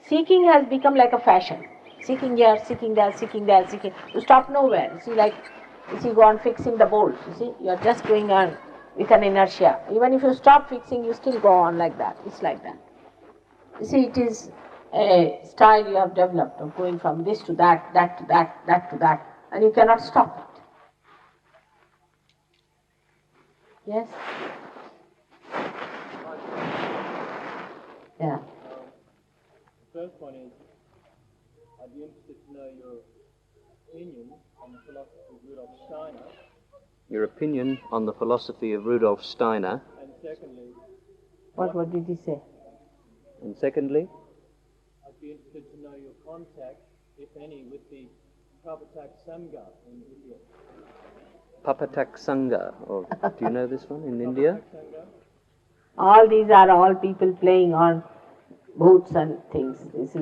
seeking has become like a fashion. Seeking here, seeking there, seeking there, seeking. You stop nowhere. You see, go on fixing the bolts. You see, you're just going on with an inertia. Even if you stop fixing, you still go on like that. It's like that. You see, it is a style you have developed of going from this to that, that to that, that to that, and you cannot stop it. Yes? Yeah. The first one is, I'd be interested to know your opinion on the philosophy of Rudolf Steiner, Your opinion on the philosophy of Rudolf Steiner. and secondly, What did he say? And secondly, I'd be interested to know your contact, if any, with the Prabhupada Sangha in India. Papatak Sangha, or do you know this one in India? Prabhupada Sangha? All these are all people playing on boots and things.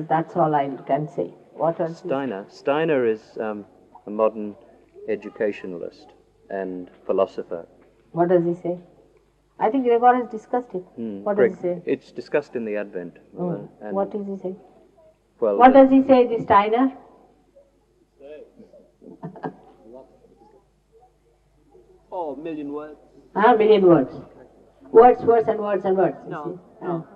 That's all I can say. What else? Steiner is a modern educationalist and philosopher. What does he say? I think Gregor has discussed it. What does he say? It's discussed in the Advent. And, What does he say? well, What does he say, this Steiner? Oh, a million words. A million words. Words, words and words and words. No, no.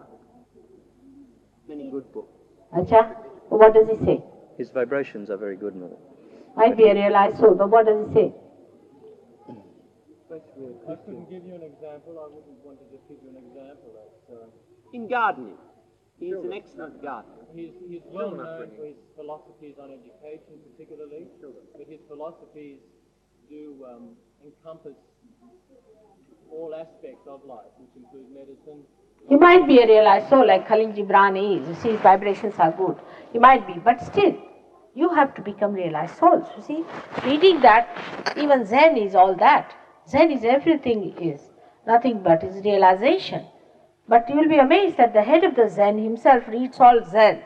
Many good books. Acha? What does he say? his vibrations are very good, Mother. Might be a realized soul, but what does he say? I couldn't give you an example. I wouldn't want to just give you an example. In gardening. He is an excellent gardener. He's well known for his philosophies on education particularly, but his philosophies do encompass all aspects of life, which include medicine. He might be a realized soul like Khalil Gibran is. You see, his vibrations are good. He might be, but still, you have to become realized souls. You see, reading that, even Zen is all that. Zen is everything is, nothing but his realization. But you will be amazed that the head of the Zen himself reads all Zen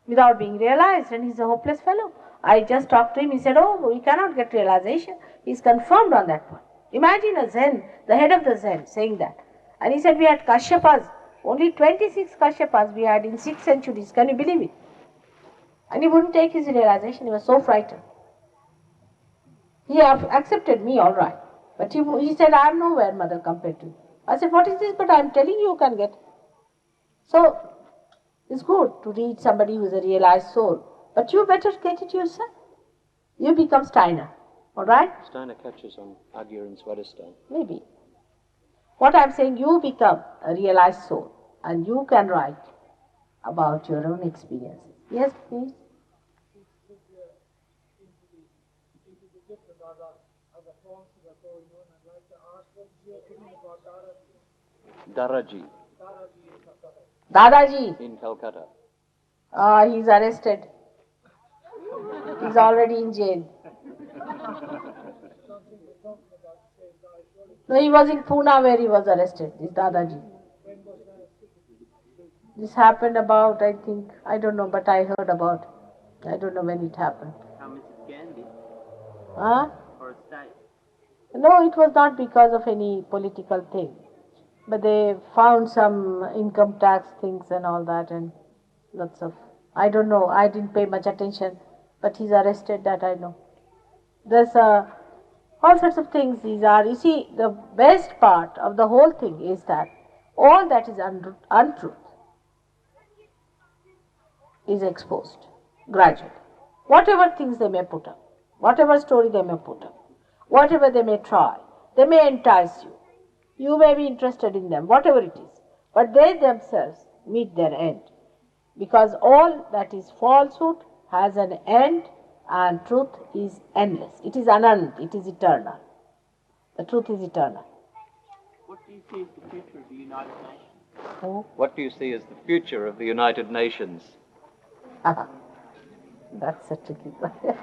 without being realized, and he's a hopeless fellow. I just talked to him, he said, oh, we cannot get realization. He's confirmed on that point. Imagine a Zen, the head of the Zen, saying that. And he said, we had Kashyapas, only 26 Kashyapas we had in 6 centuries, can you believe it? And he wouldn't take his realization, he was so frightened. He accepted me, all right. But he said, I am nowhere, mother, compared to you. I said, what is this? But I am telling you, you can get. So, it's good to read somebody who is a realized soul. But you better get it yourself. You become Steiner, all right? Steiner catches on Agya and Swadhisthana. Maybe. What I am saying, you become a realized soul. And you can write about your own experiences. Yes, please. Daraji Dadaji, in Calcutta. he's arrested. He's already in jail. No, he was in Pune where he was arrested, this Dadaji. This happened about, I think, I don't know, but I heard about it. I don't know when it happened. How Mrs. Gandhi Huh? or a state. No, it was not because of any political thing. But they found some income tax things and all that, and lots of, I don't know, I didn't pay much attention, but he's arrested, that I know. There's all sorts of things these are. You see, the best part of the whole thing is that all that is untruth is exposed gradually. Whatever things they may put up, whatever story they may put up, whatever they may try, they may entice you. You may be interested in them, whatever it is, but they themselves meet their end. Because all that is falsehood has an end, and truth is endless. It is anant, it is eternal. The truth is eternal. What do you see as the future of the United Nations? Oh, What do you see as the future of the United Nations? that's a tricky question.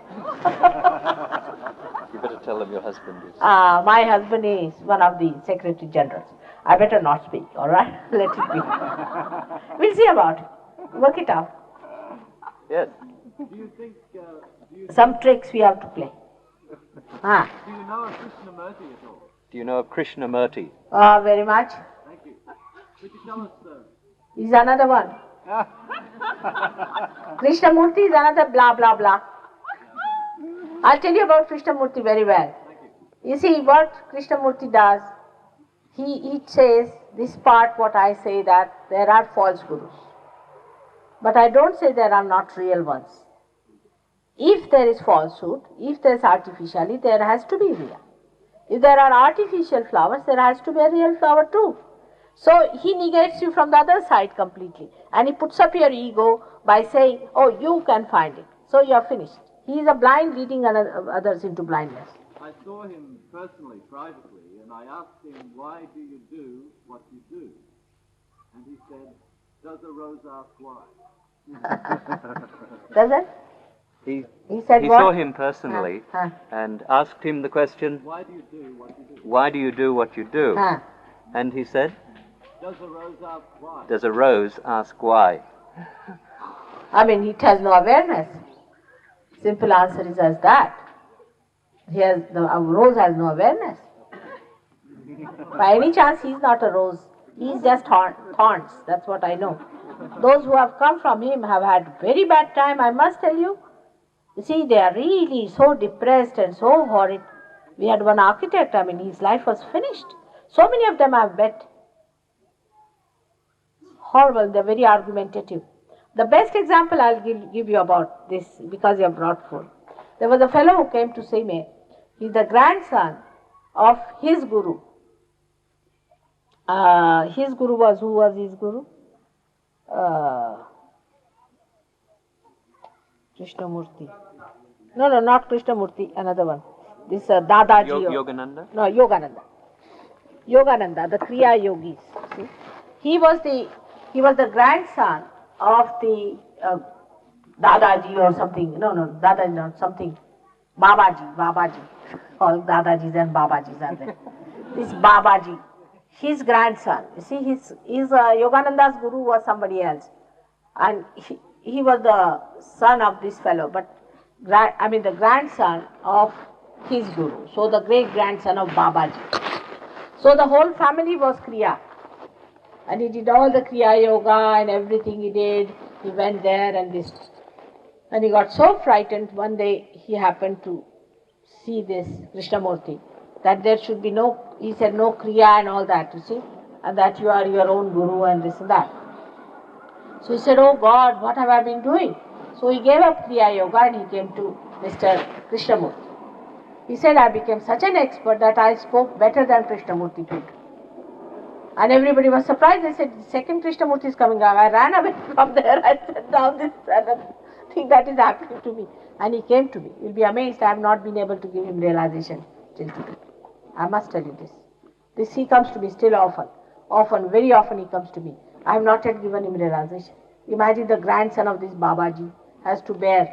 You better tell them your husband is. My husband is one of the Secretary Generals. I better not speak, all right? Let it be. We'll see about it. Work it out. Yes. Do you think, Some tricks we have to play. do you know of Krishnamurti at all? Do you know of Krishnamurti? Very much. Thank you. Could you tell us, He's another one. Krishnamurti is another blah blah blah. I'll tell you about Krishnamurti very well. You see what Krishnamurti does, he says this part what I say, that there are false gurus. But I don't say there are not real ones. If there is falsehood, if there is artificiality, there has to be real. If there are artificial flowers, there has to be a real flower too. So he negates you from the other side completely, and he puts up your ego by saying, oh, you can find it. So you are finished. He is a blind leading others into blindness. I saw him personally, privately, and I asked him, why do you do what you do? And he said, does a rose ask why? Does it? He said he what? saw him personally and asked him the question, Why do you do what you do? why do you do what you do? And he said, Does a rose ask why? does a rose ask why? I mean, it has no awareness. Simple answer is as that. A rose has no awareness. By any chance, he is not a rose. He is just thorns. That's what I know. Those who have come from him have had very bad time, I must tell you. You see, they are really so depressed and so horrid. We had one architect, I mean, his life was finished. So many of them I've met. Horrible, they're very argumentative. The best example I'll give you about this, because you have brought forth. There was a fellow who came to see me. He's the grandson of his guru. His guru was, who was his guru? Krishnamurti. No, not Krishnamurti, another one. This Dadaji. Yogananda? No, Yogananda. Yogananda, the Kriya Yogis. See? He was the grandson of the Dadaji or something. No, Dadaji, not something. Babaji. All Dadajis and Babajis are there. This Babaji, his grandson. You see, his Yogananda's guru was somebody else, and he was the son of this fellow, but the grandson of his guru. So the great grandson of Babaji. So the whole family was Kriya. And he did all the Kriya Yoga and everything he did. He went there and he got so frightened. One day he happened to see this Krishnamurti, that there should be he said no Kriya and all that, you see, and that you are your own guru and this and that. So he said, oh God, what have I been doing? So he gave up Kriya Yoga and he came to Mr. Krishnamurti. He said, I became such an expert that I spoke better than Krishnamurti could. And everybody was surprised. They said, the second Krishnamurti is coming up. I ran away from there. I said, now this thing that is happening to me. And he came to me. You'll be amazed, I have not been able to give him realization till today. I must tell you this. This he comes to me still often, very often he comes to me. I have not yet given him realization. Imagine the grandson of this Babaji has to bear,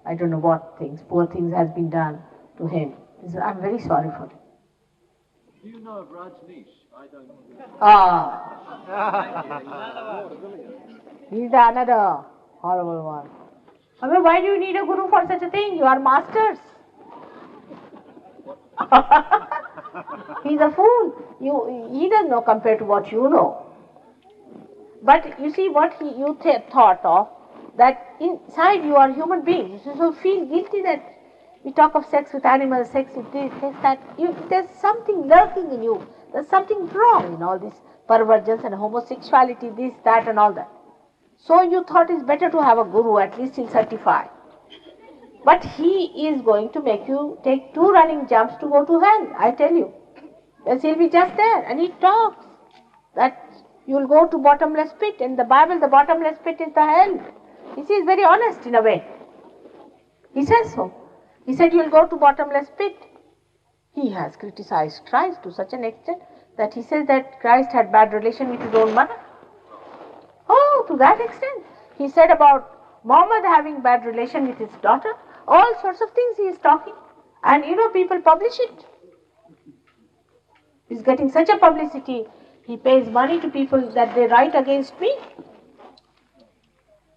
I don't know what things, poor things has been done to him. I'm very sorry for him. Do you know of Rajneesh? I don't know. He's another horrible one. I mean, why do you need a guru for such a thing? You are masters. He's a fool. He doesn't know compared to what you know. But you see what you thought of, that inside you are human beings. So feel guilty that we talk of sex with animals, sex with this, that. There's something lurking in you. There's something wrong in all this perversions and homosexuality, this, that and all that. So you thought it's better to have a guru, at least he'll certify. But he is going to make you take 2 running jumps to go to hell, I tell you. Yes, he'll be just there and he talks that you'll go to bottomless pit. In the Bible, the bottomless pit is the hell. He is very honest in a way. He says so. He said you'll go to bottomless pit. He has criticized Christ to such an extent that he says that Christ had bad relation with his own mother. Oh, to that extent. He said about Muhammad having bad relation with his daughter. All sorts of things he is talking. And people publish it. He's getting such a publicity. He pays money to people that they write against me.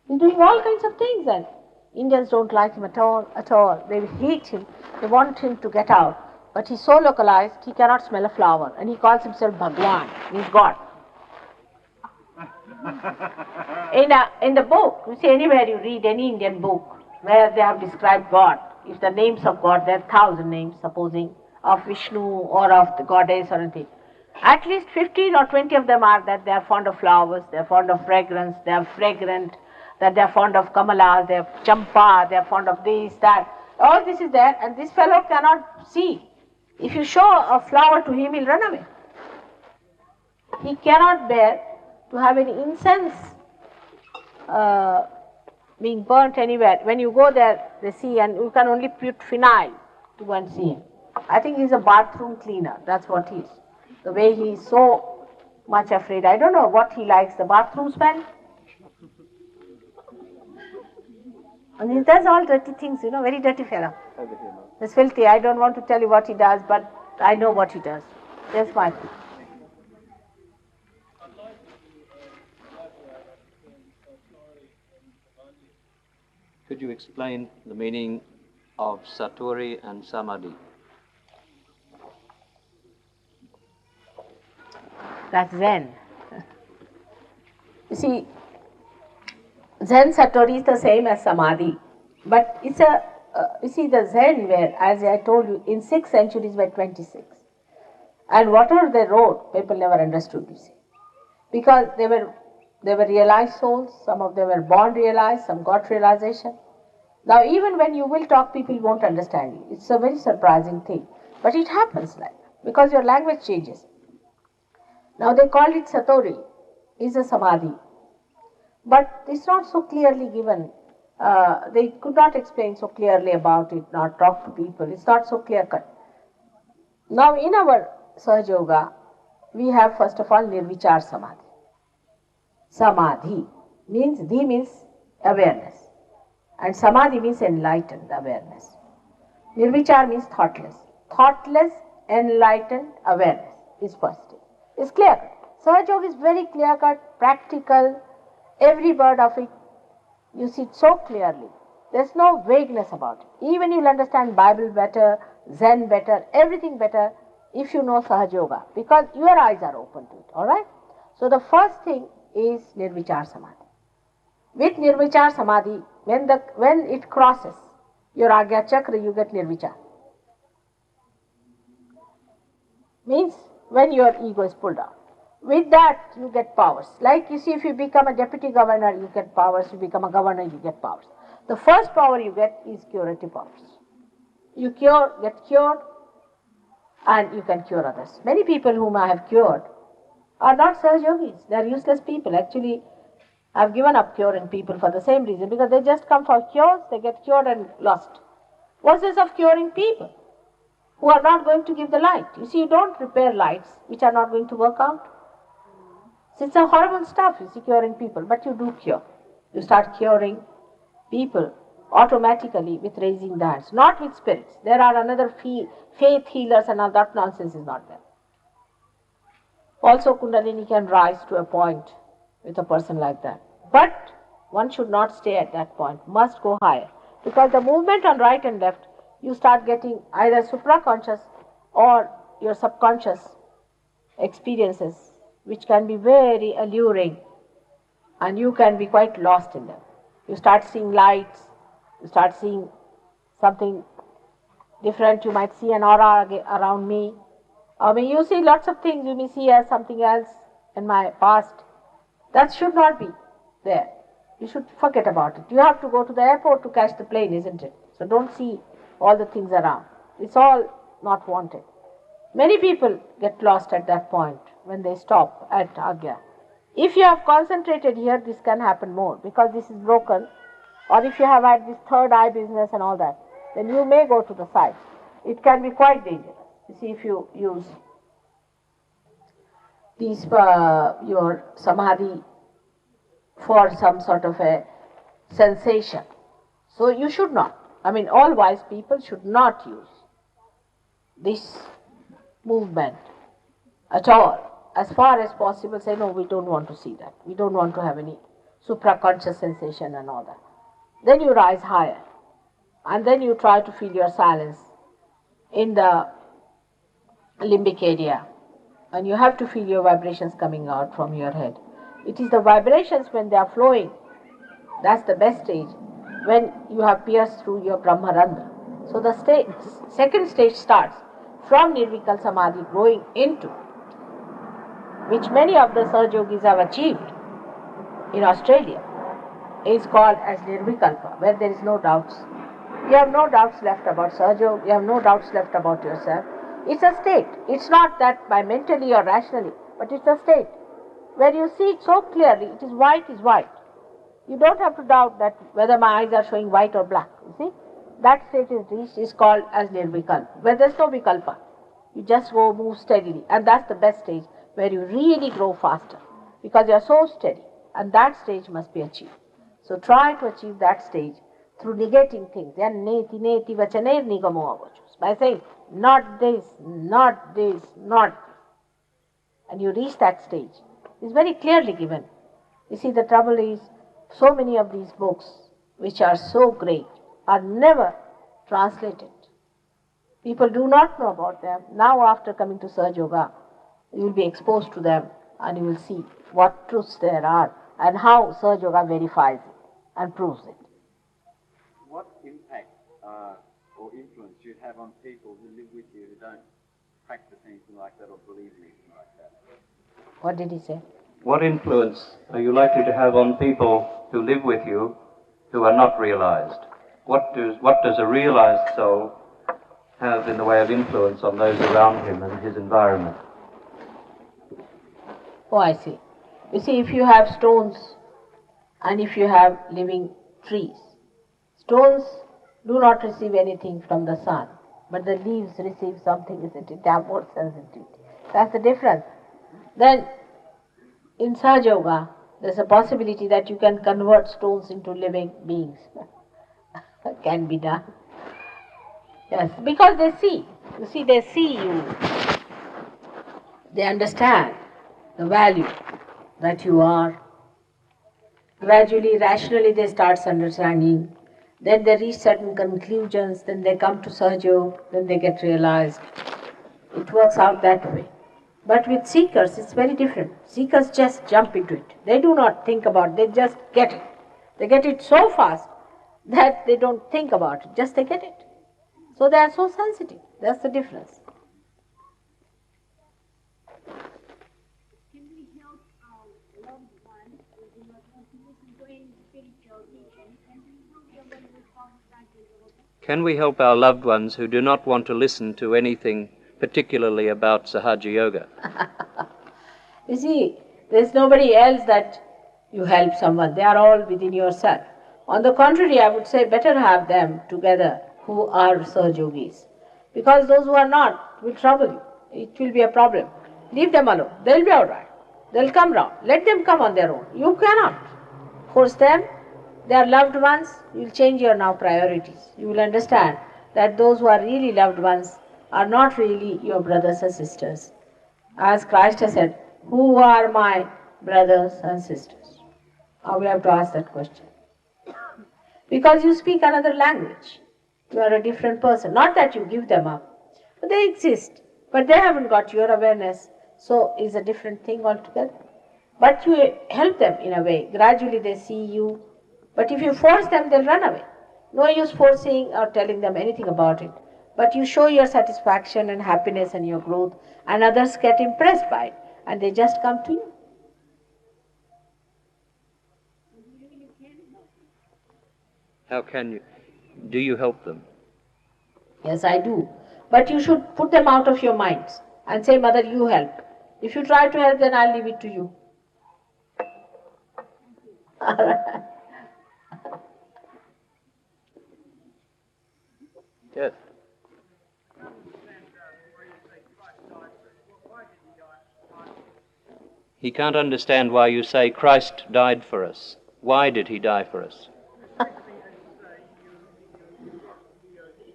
He's doing all kinds of things, and Indians don't like him at all. They hate him. They want him to get out. but he's so localized, he cannot smell a flower, and he calls himself Bhagwan, means God. In the book, you see, anywhere you read any Indian book where they have described God, if the names of God, there are 1,000 names, supposing, of Vishnu or of the goddess or anything. At least 15 or 20 of them are that they are fond of flowers, they are fond of fragrance, they are fragrant, that they are fond of kamalas, they are champa, they are fond of this, that. All this is there, and this fellow cannot see. If you show a flower to him, he'll run away. He cannot bear to have any incense being burnt anywhere. When you go there, they see, and you can only put phenyl to go and see him. I think he's a bathroom cleaner. That's what he is. The way he is so much afraid. I don't know what he likes, the bathroom smell. And he does all dirty things, very dirty fellow. He's filthy. I don't want to tell you what he does, but I know what he does. That's my thing. Could you explain the meaning of Satori and Samadhi? That's Zen. You see, Zen Satori is the same as Samadhi, but it's you see, the Zen were, as I told you, in 6 centuries were 26. And whatever they wrote, people never understood, you see. Because they were realized souls, some of them were born realized, some got realization. Now even when you will talk, people won't understand you. It's a very surprising thing. But it happens like that, because your language changes. Now they called it Satori, is a Samadhi. But it's not so clearly given. They could not explain so clearly about it, not talk to people. It's not so clear cut. Now in our Sahaja Yoga, we have first of all Nirvichar Samadhi. Samadhi means, Dhi means awareness. And Samadhi means enlightened awareness. Nirvichar means thoughtless. Thoughtless, enlightened awareness is first thing. It's clear cut. Sahaja Yoga is very clear cut, practical, every word of it. You see it so clearly. There's no vagueness about it. Even you'll understand Bible better, Zen better, everything better if you know Sahaja Yoga, because your eyes are open to it, alright? So the first thing is Nirvichar Samadhi. With Nirvichar Samadhi, when it crosses your Agya Chakra, you get Nirvichar. Means when your ego is pulled out. With that, you get powers. Like you see, if you become a deputy governor, you get powers. You become a governor, you get powers. The first power you get is curative powers. You get cured, and you can cure others. Many people whom I have cured are not Sahaja Yogis. They are useless people. Actually, I have given up curing people for the same reason, because they just come for cures, they get cured and lost. What's this of curing people who are not going to give the light? You see, you don't repair lights which are not going to work out. So it's a horrible stuff, you see, curing people, but you do cure. You start curing people automatically with raising the hands, not with spirits. There are another faith healers and all that nonsense is not there. Also, Kundalini can rise to a point with a person like that. But one should not stay at that point, must go higher. Because the movement on right and left, you start getting either supraconscious or your subconscious experiences, which can be very alluring, and you can be quite lost in them. You start seeing lights, you start seeing something different, you might see an aura around me. I mean, you see lots of things you may see as something else in my past. That should not be there. You should forget about it. You have to go to the airport to catch the plane, isn't it? So don't see all the things around. It's all not wanted. Many people get lost at that point when they stop at Agya. If you have concentrated here, this can happen more, because this is broken. Or if you have had this third eye business and all that, then you may go to the side. It can be quite dangerous. You see, if you use these your samadhi for some sort of a sensation. So you should not. I mean, all wise people should not use this movement at all. As far as possible, say, no, we don't want to see that. We don't want to have any supraconscious sensation and all that. Then you rise higher, and then you try to feel your silence in the limbic area, and you have to feel your vibrations coming out from your head. It is the vibrations when they are flowing, that's the best stage, when you have pierced through your Brahmarandra. So the second stage starts from Nirvikal Samadhi growing into, which many of the Saj Yogis have achieved in Australia, is called as Nirvikalpa, where there is no doubts. You have no doubts left about Saj Yoga, you have no doubts left about yourself. It's a state. It's not that by mentally or rationally, but it's a state where you see it so clearly, it is white is white. You don't have to doubt that whether my eyes are showing white or black. You see, that state is reached is called as Nirvikalpa, where there's no Vikalpa. You just go move steadily, and that's the best stage where you really grow faster because you're so steady, and that stage must be achieved. So try to achieve that stage through negating things. By saying, not this, not this, not. And you reach that stage. It's very clearly given. You see, the trouble is, so many of these books, which are so great, are never translated. People do not know about them. Now, after coming to Saj Yoga, you will be exposed to them and you will see what truths there are and how Saj Yoga verifies it and proves it. What impact or influence do you have on people who live with you who don't practice anything like that or believe anything like that? What did he say? What influence are you likely to have on people who live with you who are not realized? What does a realized soul have in the way of influence on those around him and his environment? Oh, I see. You see, if you have stones and if you have living trees, stones do not receive anything from the sun, but the leaves receive something, isn't it? They have more sensitivity. That's the difference. Then, in Sahaja Yoga, there's a possibility that you can convert stones into living beings. Can be done. Yes, because they see. You see, they see you. They understand the value that you are. Gradually, rationally, they start understanding. Then they reach certain conclusions. Then they come to Sahaja, then they get realized. It works out that way. But with seekers, it's very different. Seekers just jump into it. They do not think about it. They just get it. They get it so fast that they don't think about it. Just they get it. So they are so sensitive. That's the difference. Can we help our loved ones who do not want to listen to any spiritual teaching? Can we help them when we come back to yoga? Can we help our loved ones who do not want to listen to anything particularly about Sahaja Yoga? You see, there's nobody else that you help someone. They are all within yourself. On the contrary, I would say better have them together who are Saj Yogis. Because those who are not will trouble you. It will be a problem. Leave them alone. They'll be all right. They'll come round. Let them come on their own. You cannot force them. They are loved ones. You'll change your now priorities. You will understand that those who are really loved ones are not really your brothers and sisters. As Christ has said, who are my brothers and sisters? Now we have to ask that question. Because you speak another language. You are a different person. Not that you give them up. But they exist. But they haven't got your awareness. So it's a different thing altogether. But you help them in a way. Gradually they see you. But if you force them, they'll run away. No use forcing or telling them anything about it. But you show your satisfaction and happiness and your growth, and others get impressed by it, and they just come to you. How can you? Do you help them? Yes, I do. But you should put them out of your minds and say, Mother, you help. If you try to help, then I'll leave it to you. Yes. He can't understand why you say Christ died for us. Why did he die for us?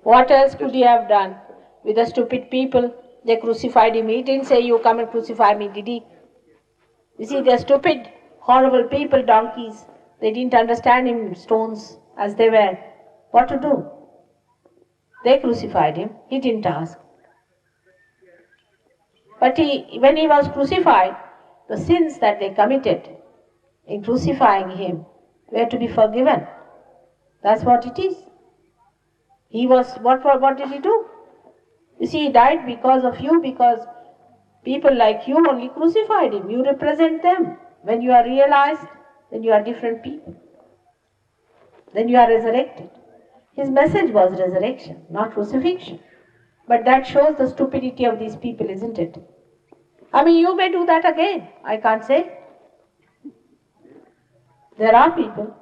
What else could he have done with the stupid people? They crucified him. He didn't say, you come and crucify me, did he? You see, they're stupid, horrible people, donkeys. They didn't understand him, stones, as they were. What to do? They crucified him. He didn't ask. But when he was crucified, the sins that they committed in crucifying him were to be forgiven. That's what it is. He was, what did he do? You see, he died because of you, because people like you only crucified him. You represent them. When you are realized, then you are different people. Then you are resurrected. His message was resurrection, not crucifixion. But that shows the stupidity of these people, isn't it? I mean, you may do that again. I can't say. There are people.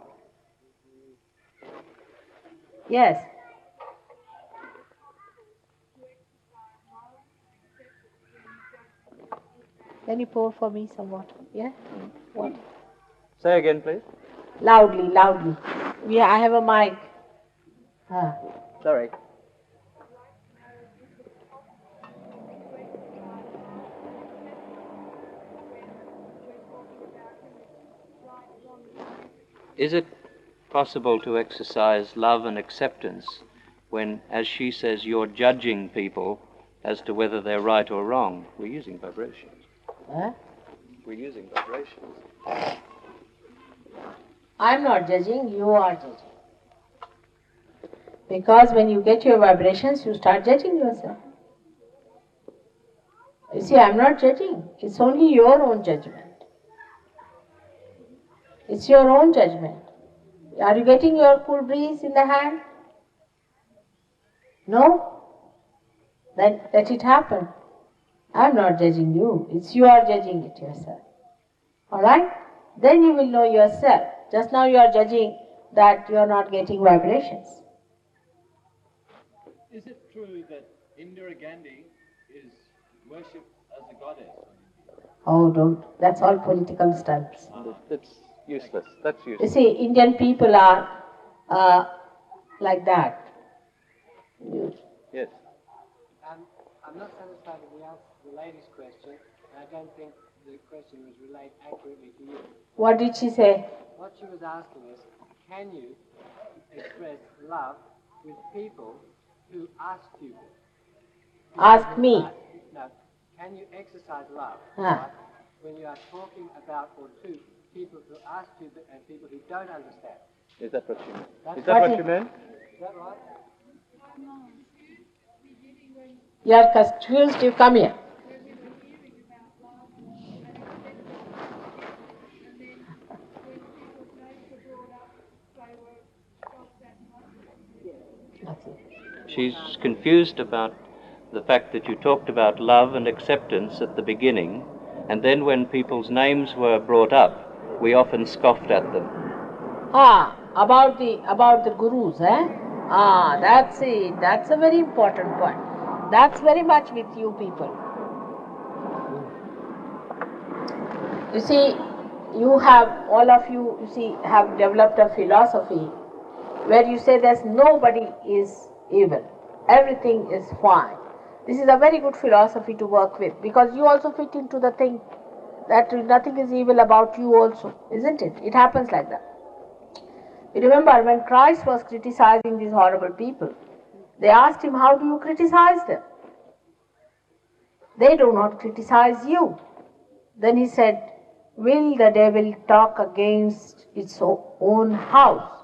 Yes. Can you pour for me some water? Yeah? Water. Say again, please. Loudly, loudly. Yeah, I have a mic. Sorry. Is it possible to exercise love and acceptance when, as she says, you're judging people as to whether they're right or wrong? We're using vibrations. Huh? We're using vibrations. I'm not judging, you are judging. Because when you get your vibrations, you start judging yourself. You see, I'm not judging. It's only your own judgment. It's your own judgment. Are you getting your cool breeze in the hand? No? Then let it happen. I'm not judging you. It's you are judging it yourself. Alright? Then you will know yourself. Just now you are judging that you are not getting vibrations. Is it true that Indira Gandhi is worshipped as a goddess? Oh, don't. That's all political stunts. That's useless. That's You useless. see, Indian people are like that. Yes. I'm not satisfied with the lady's question, and I don't think the question was relayed accurately to you. What did she say? What she was asking is, can you express love with people who ask you? Ask me. No. Can you exercise love Huh. when you are talking about or to people who ask you and people who don't understand? Is that what you meant? That's Is that what you meant? Is that right? You are confused, you come here. She's confused about the fact that you talked about love and acceptance at the beginning, and then when people's names were brought up, we often scoffed at them. About the gurus, eh? That's it. That's a very important point. That's very much with you people. You see, all of you have developed a philosophy where you say there's nobody is evil. Everything is fine. This is a very good philosophy to work with because you also fit into the thing that nothing is evil about you also, isn't it? It happens like that. You remember when Christ was criticizing these horrible people, they asked him, how do you criticize them? They do not criticize you. Then he said, will the devil talk against its own house?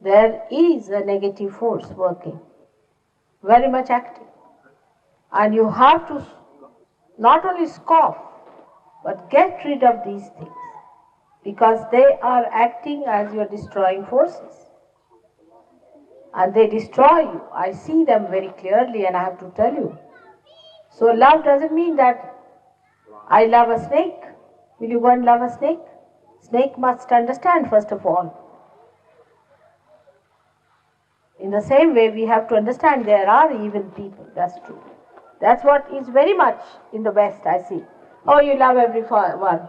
There is a negative force working, very much active. And you have to not only scoff, but get rid of these things. Because they are acting as your destroying forces. And they destroy you. I see them very clearly and I have to tell you. So love doesn't mean that I love a snake. Will you go and love a snake? Snake must understand first of all. In the same way, we have to understand there are evil people. That's true. That's what is very much in the West, I see. Oh, you love everyone.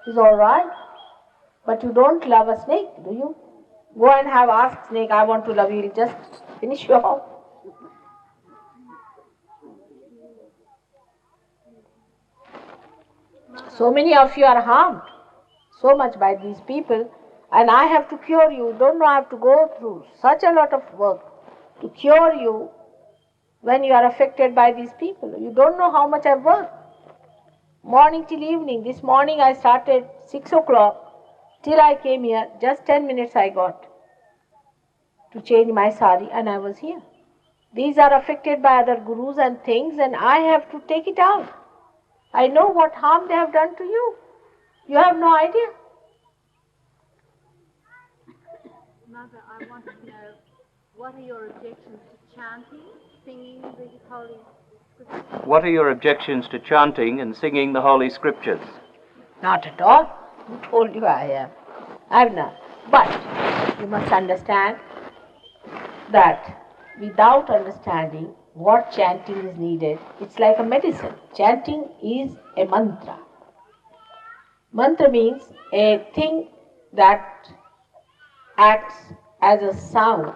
It's all right. But you don't love a snake, do you? Go and ask snake, I want to love you. He'll just finish you off. So many of you are harmed so much by these people, and I have to cure you. Don't know, I have to go through such a lot of work to cure you when you are affected by these people. You don't know how much I've worked. Morning till evening. This morning I started 6 o'clock. Till I came here, just 10 minutes I got to change my sari and I was here. These are affected by other gurus and things and I have to take it out. I know what harm they have done to you. You have no idea. Mother, I want to know, what are your objections to chanting, singing the Holy Scriptures? What are your objections to chanting and singing the Holy Scriptures? Not at all. Who told you I am? I have none. But you must understand that without understanding what chanting is needed, it's like a medicine. Chanting is a mantra. Mantra means a thing that acts as a sound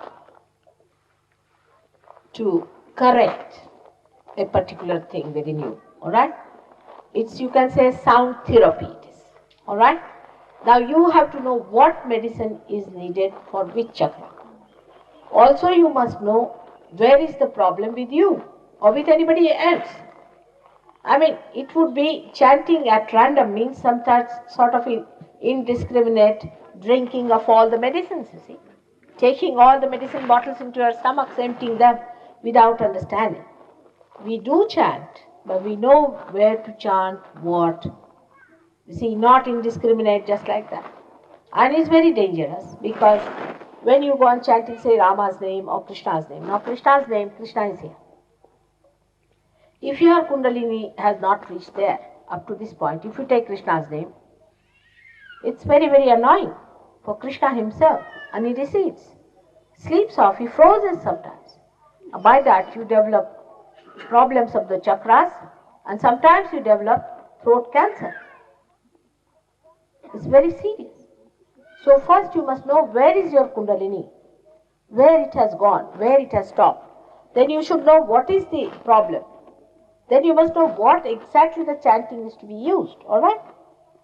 to correct a particular thing within you. Alright? It's, you can say, sound therapy it is. Alright? Now you have to know what medicine is needed for which chakra. Also you must know where is the problem with you or with anybody else. I mean, it would be chanting at random means sometimes sort of indiscriminate drinking of all the medicines, you see. Taking all the medicine bottles into your stomachs, emptying them without understanding. We do chant, but we know where to chant what. You see, not indiscriminate just like that. And it's very dangerous because when you go on chanting, say Rama's name or Krishna's name. Now Krishna's name, Krishna is here. If your Kundalini has not reached there up to this point, if you take Krishna's name, it's very, very annoying for Krishna himself, and he recedes, sleeps off, he freezes sometimes. And by that you develop problems of the chakras, and sometimes you develop throat cancer. It's very serious. So first you must know where is your Kundalini, where it has gone, where it has stopped. Then you should know what is the problem. Then you must know what exactly the chanting is to be used, alright?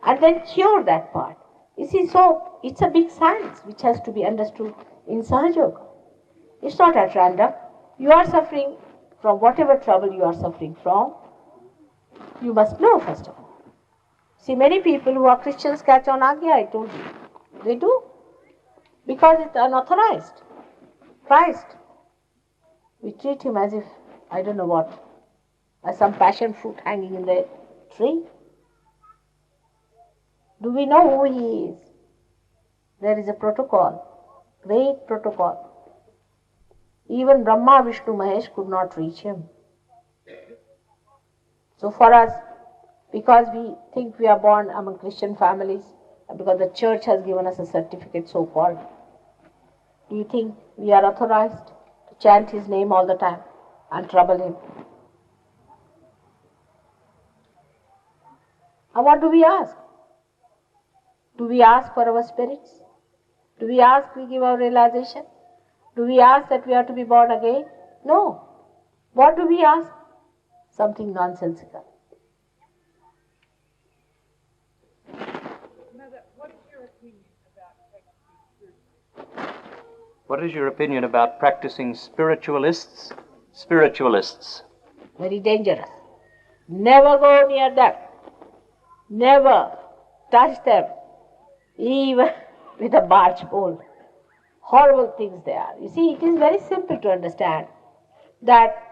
And then cure that part. You see, so it's a big science which has to be understood in Sahaja Yoga. It's not at random. You are suffering from whatever trouble you are suffering from. You must know first of all. See, many people who are Christians catch on Agya, I told you. They do. Because it's unauthorized. Christ, we treat him as if, I don't know what, as some passion fruit hanging in the tree. Do we know who he is? There is a protocol, great protocol. Even Brahma, Vishnu, Mahesh could not reach him. So for us, because we think we are born among Christian families, and because the church has given us a certificate so-called, do you think we are authorized to chant his name all the time and trouble him? And what do we ask? Do we ask for our spirits? Do we ask we give our realization? Do we ask that we are to be born again? No. What do we ask? Something nonsensical. Mother, what is your opinion about practicing spiritualism? What is your opinion about practicing spiritualists? Spiritualists. Very dangerous. Never go near them. Never touch them. Even with a barge pole. Horrible things they are. You see, it is very simple to understand that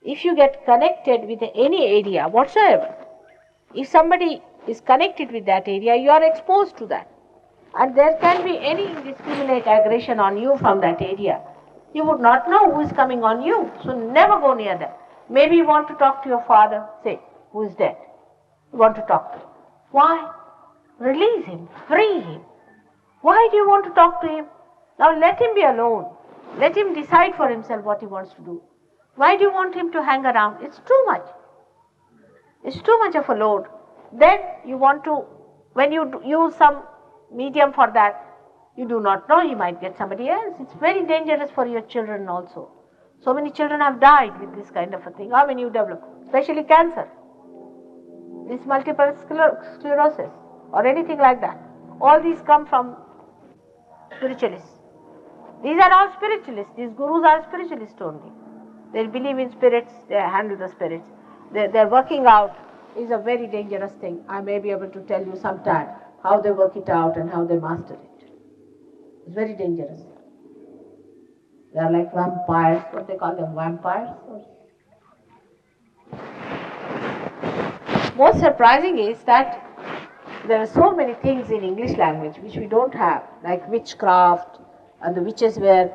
if you get connected with any area whatsoever, if somebody is connected with that area, you are exposed to that. And there can be any indiscriminate aggression on you from that area. You would not know who is coming on you. So never go near them. Maybe you want to talk to your father, say, who is dead. You want to talk to him. Why? Release him, free him. Why do you want to talk to him? Now let him be alone. Let him decide for himself what he wants to do. Why do you want him to hang around? It's too much. It's too much of a load. Then you want to, when you use some medium for that, you do not know, he might get somebody else. It's very dangerous for your children also. So many children have died with this kind of a thing. How many you develop? Especially cancer. This multiple sclerosis or anything like that. All these come from spiritualists. These are all spiritualists. These gurus are spiritualists only. They believe in spirits, they handle the spirits. Their working out is a very dangerous thing. I may be able to tell you sometime how they work it out and how they master it. It's very dangerous. They are like vampires. What they call them, vampires? Most surprising is that there are so many things in English language which we don't have, like witchcraft, and the witches were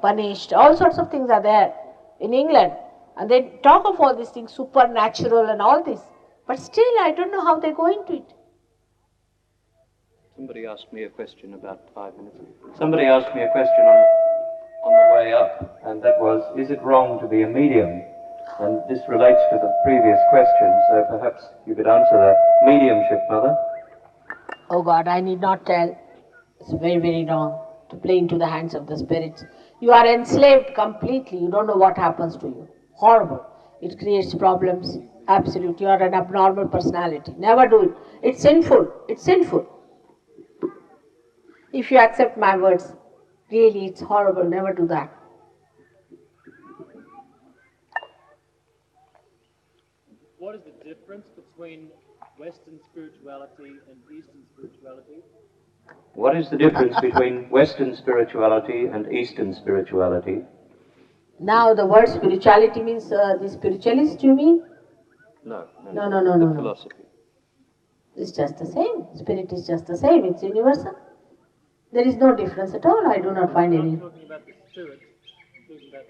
punished. All sorts of things are there in England, and they talk of all these things, supernatural and all this. But still, I don't know how they go into it. Somebody asked me a question about 5 minutes. Somebody asked me a question on the way up, and that was, is it wrong to be a medium? And this relates to the previous question, so perhaps you could answer that. Mediumship, Mother? Oh God, I need not tell. It's very, very wrong to play into the hands of the spirits. You are enslaved completely. You don't know what happens to you. Horrible. It creates problems. Absolute. You are an abnormal personality. Never do it. It's sinful. It's sinful. If you accept my words, really it's horrible. Never do that. What is the difference between Western spirituality and Eastern spirituality? What is the difference between Western spirituality and Eastern spirituality? Now the word spirituality means the spiritualist, you mean? No. No. Philosophy. It's just the same. Spirit is just the same. It's universal. There is no difference at all. I do not find any. I'm not talking about the spirit, I'm talking about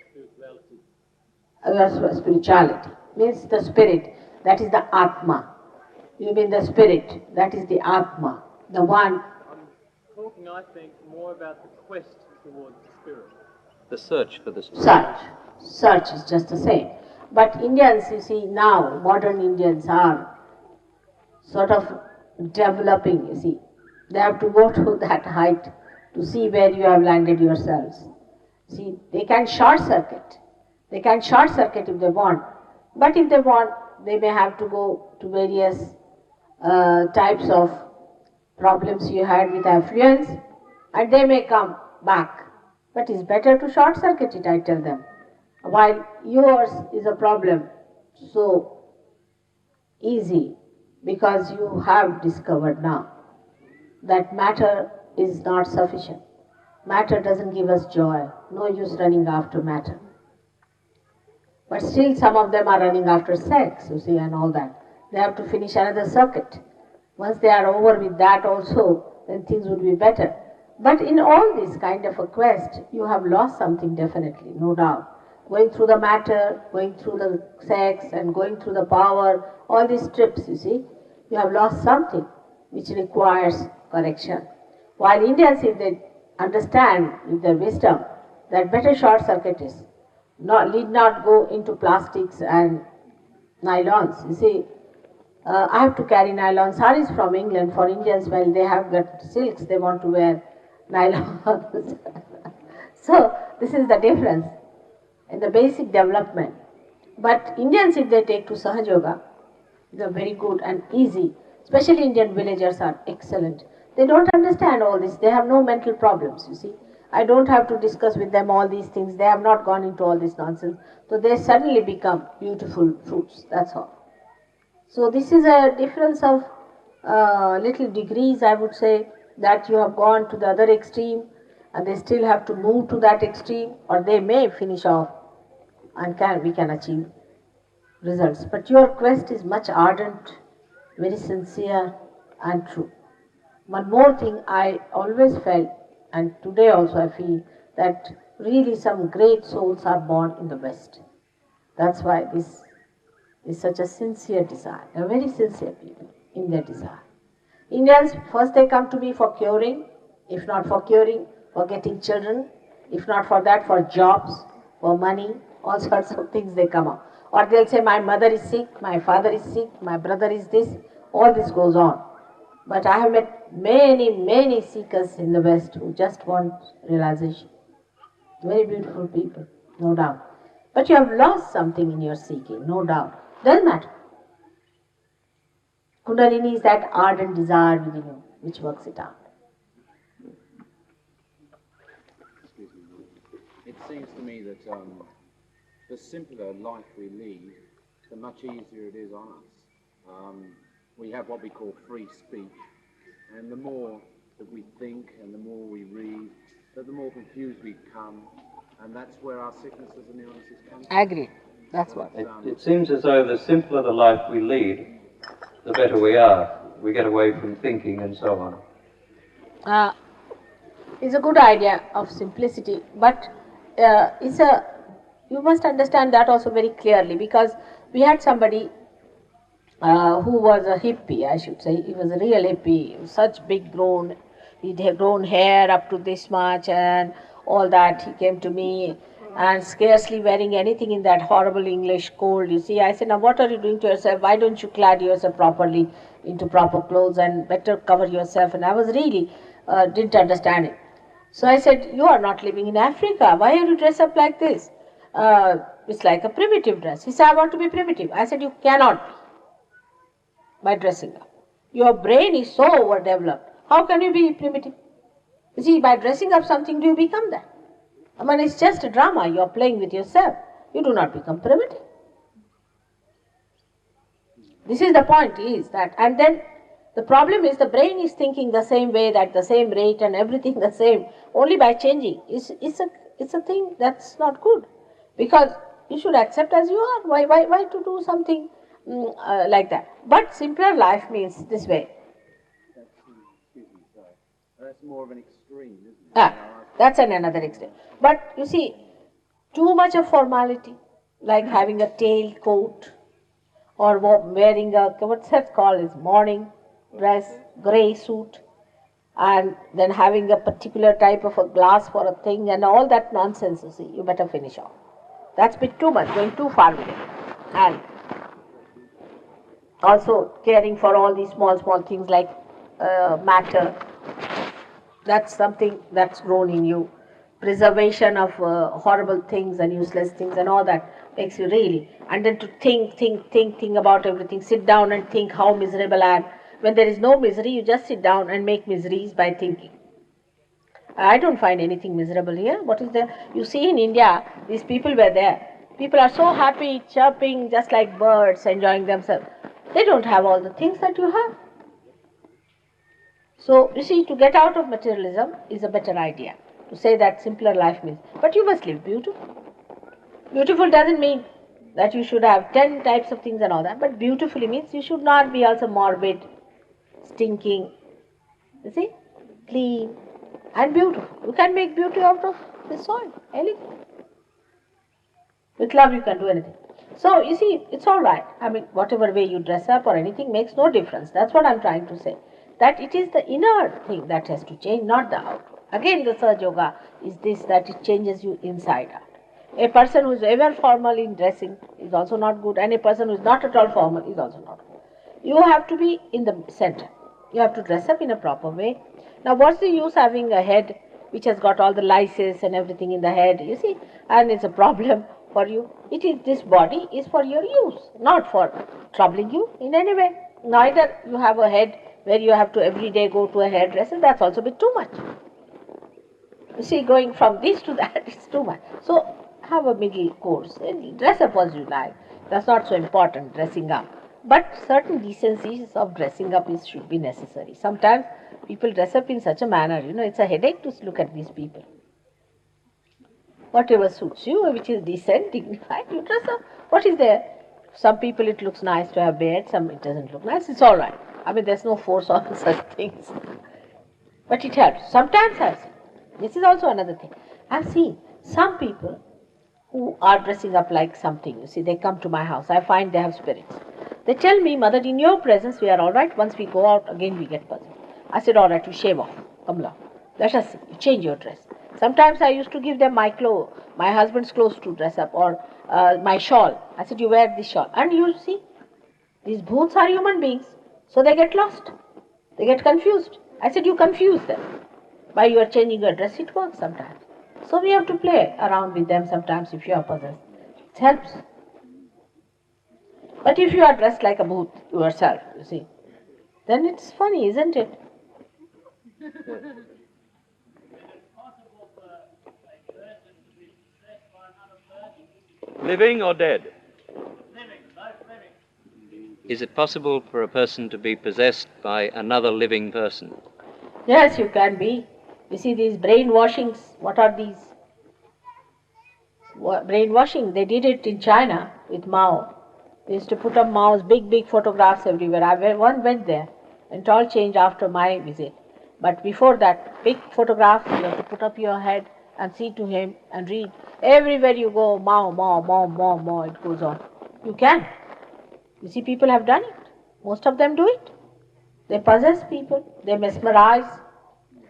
spirituality. Spirituality means the spirit. That is the Atma. You mean the spirit. That is the Atma. The one. I'm talking, I think, more about the quest towards the spirit. The search for the spirit. Search is just the same. But Indians, you see, now, modern Indians are sort of developing, you see. They have to go to that height to see where you have landed yourselves. See, they can short circuit. They can short circuit if they want. But if they want, they may have to go to various types of problems you had with affluence, and they may come back. But it's better to short circuit it, I tell them. While yours is a problem so easy, because you have discovered now that matter is not sufficient. Matter doesn't give us joy. No use running after matter. But still some of them are running after sex, you see, and all that. They have to finish another circuit. Once they are over with that also, then things would be better. But in all this kind of a quest, you have lost something definitely, no doubt. Going through the matter, going through the sex, and going through the power, all these trips, you see, you have lost something which requires correction. While Indians, if they understand with their wisdom that better short circuit is, need not go into plastics and nylons. You see, I have to carry nylon saris from England for Indians. While they have got silks, they want to wear nylons. So this is the difference in the basic development. But Indians, if they take to Sahaja Yoga, they are very good and easy. Especially Indian villagers are excellent. They don't understand all this. They have no mental problems, you see. I don't have to discuss with them all these things. They have not gone into all this nonsense. So they suddenly become beautiful fruits. That's all. So this is a difference of little degrees, I would say, that you have gone to the other extreme and they still have to move to that extreme, or they may finish off and we can achieve results. But your quest is much ardent, very sincere and true. One more thing I always felt, and today also I feel, that really some great souls are born in the West. That's why this is such a sincere desire. They are very sincere people in their desire. Indians, first they come to me for curing, if not for curing, for getting children, if not for that, for jobs, for money, all sorts of things they come up. Or they'll say, my mother is sick, my father is sick, my brother is this, all this goes on. But I have met many seekers in the West who just want realization. Very beautiful people, no doubt. But you have lost something in your seeking, no doubt. Doesn't matter. Kundalini is that ardent desire within you which works it out. It's seems to me that the simpler life we lead, the much easier it is on us. We have what we call free speech, and the more that we think and the more we read, the more confused we become, and that's where our sicknesses and illnesses come from. Agreed. That's what. It seems as though the simpler the life we lead, the better we are. We get away from thinking and so on. It's a good idea of simplicity, but you must understand that also very clearly, because we had somebody who was a hippie, I should say. He was a real hippie, such big grown, he'd have grown hair up to this much and all that. He came to me and scarcely wearing anything in that horrible English cold. You see, I said, now what are you doing to yourself? Why don't you clad yourself properly into proper clothes and better cover yourself? And I was really didn't understand it. So I said, you are not living in Africa. Why are you dressed up like this? It's like a primitive dress. He said, I want to be primitive. I said, you cannot be by dressing up. Your brain is so overdeveloped. How can you be primitive? You see, by dressing up something, do you become that? I mean, it's just a drama. You are playing with yourself. You do not become primitive. This is the point, is that, and then the problem is the brain is thinking the same way, at the same rate, and everything the same, only by changing. It's a thing that's not good, because you should accept as you are. Why to do something like that? But simpler life means this way. Excuse me, sorry. That's more of an extreme, isn't it? That's another extreme. But you see, too much of formality, like having a tail coat, or wearing a, what's that called, is morning dress, grey suit, and then having a particular type of a glass for a thing, and all that nonsense, you see, you better finish off. That's a bit too much, going too far with it. And also caring for all these small things like matter. That's something that's grown in you. Preservation of horrible things and useless things and all that makes you really. And then to think about everything. Sit down and think how miserable I am. When there is no misery, you just sit down and make miseries by thinking. I don't find anything miserable here. What is there? You see, in India, these people were there. People are so happy, chirping, just like birds, enjoying themselves. They don't have all the things that you have. So, you see, to get out of materialism is a better idea. To say that simpler life means, but you must live beautiful. Beautiful doesn't mean that you should have 10 types of things and all that, but beautifully means you should not be also morbid, stinking, you see, clean and beautiful. You can make beauty out of the soil, anything. With love you can do anything. So, you see, it's all right. I mean, whatever way you dress up or anything makes no difference. That's what I'm trying to say. That it is the inner thing that has to change, not the outward. Again, the Sahaja Yoga is this, that it changes you inside out. A person who is ever formal in dressing is also not good, and a person who is not at all formal is also not good. You have to be in the center. You have to dress up in a proper way. Now, what's the use having a head which has got all the lices and everything in the head, you see, and it's a problem for you. It is, this body is for your use, not for troubling you in any way. Neither you have a head where you have to every day go to a hairdresser, that's also a bit too much. You see, going from this to that is too much. So, have a middle course. Dress up as you like. That's not so important, dressing up. But certain decencies of dressing up should be necessary. Sometimes people dress up in such a manner, it's a headache to look at these people. Whatever suits you, which is decent, dignified, you dress up. What is there? Some people it looks nice to have beard, some it doesn't look nice. It's all right. I mean, there's no force on such things. But it helps. Sometimes I've seen. This is also another thing. I've seen some people who are dressing up like something. You see, they come to my house. I find they have spirits. They tell me, Mother, in your presence we are all right. Once we go out, again we get puzzled. I said, all right, you shave off. Come along. Let us see. You change your dress. Sometimes I used to give them my clothes, my husband's clothes to dress up, or my shawl. I said, you wear this shawl. And you see, these bhoots are human beings. So they get lost. They get confused. I said, you confuse them. By your changing your dress, it works sometimes. So we have to play around with them sometimes if you are possessed. It helps. But if you are dressed like a bhoot yourself, you see, then it's funny, isn't it? Is it possible for a person to be Living or dead? Is it possible for a person to be possessed by another living person? Yes, you can be. You see these brainwashings, what are these? Brainwashing, they did it in China with Mao. They used to put up Mao's big photographs everywhere. One went there, and it all changed after my visit. But before that, big photograph, you have to put up your head and see to him and read. Everywhere you go, Mao, Mao, Mao, Mao, Mao, it goes on. You can. You see, people have done it. Most of them do it. They possess people, they mesmerize.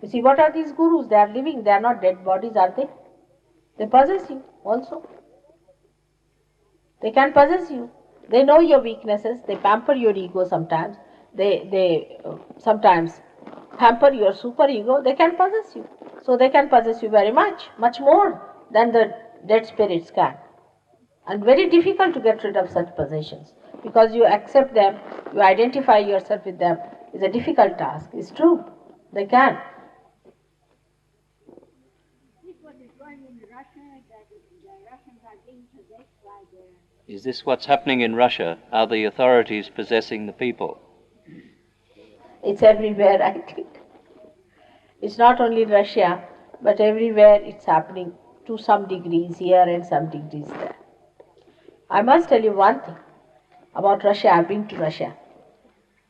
You see, what are these gurus? They are living, they are not dead bodies, are they? They possess you also. They can possess you. They know your weaknesses. They pamper your ego sometimes. They sometimes hamper your superego. They can possess you. So they can possess you very much more than the dead spirits can. And very difficult to get rid of such possessions because you accept them, you identify yourself with them. It's a difficult task. It's true. They can. This what is going in Russia, that the Russians are being possessed by the... Is this what's happening in Russia? Are the authorities possessing the people? It's everywhere, I think. It's not only Russia, but everywhere it's happening to some degrees here and some degrees there. I must tell you one thing about Russia. I've been to Russia.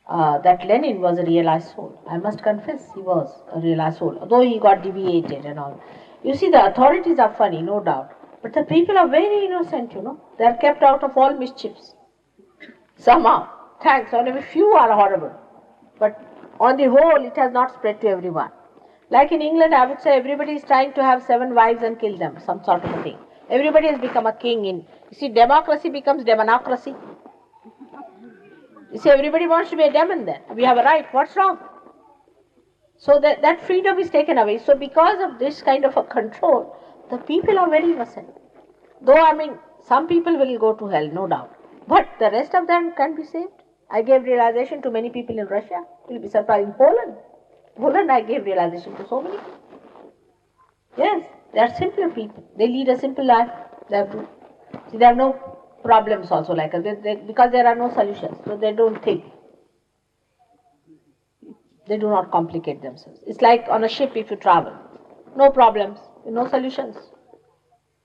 That Lenin was a realized soul. I must confess he was a realized soul, although he got deviated and all. You see, the authorities are funny, no doubt, but the people are very innocent, you know. They are kept out of all mischiefs. Somehow, thanks, only a few are horrible, but on the whole, it has not spread to everyone. Like in England, I would say everybody is trying to have 7 wives and kill them, some sort of a thing. Everybody has become a king in, you see, democracy becomes demonocracy. You see, everybody wants to be a demon then. We have a right. What's wrong? So that freedom is taken away. So because of this kind of a control, the people are very innocent. Though, I mean, some people will go to hell, no doubt. But the rest of them can be saved. I gave realization to many people in Russia. You'll be surprised. In Poland, I gave realization to so many people. Yes, they are simpler people. They lead a simple life. They have no problems also like us. Because there are no solutions. So they don't think. They do not complicate themselves. It's like on a ship if you travel. No problems, no solutions.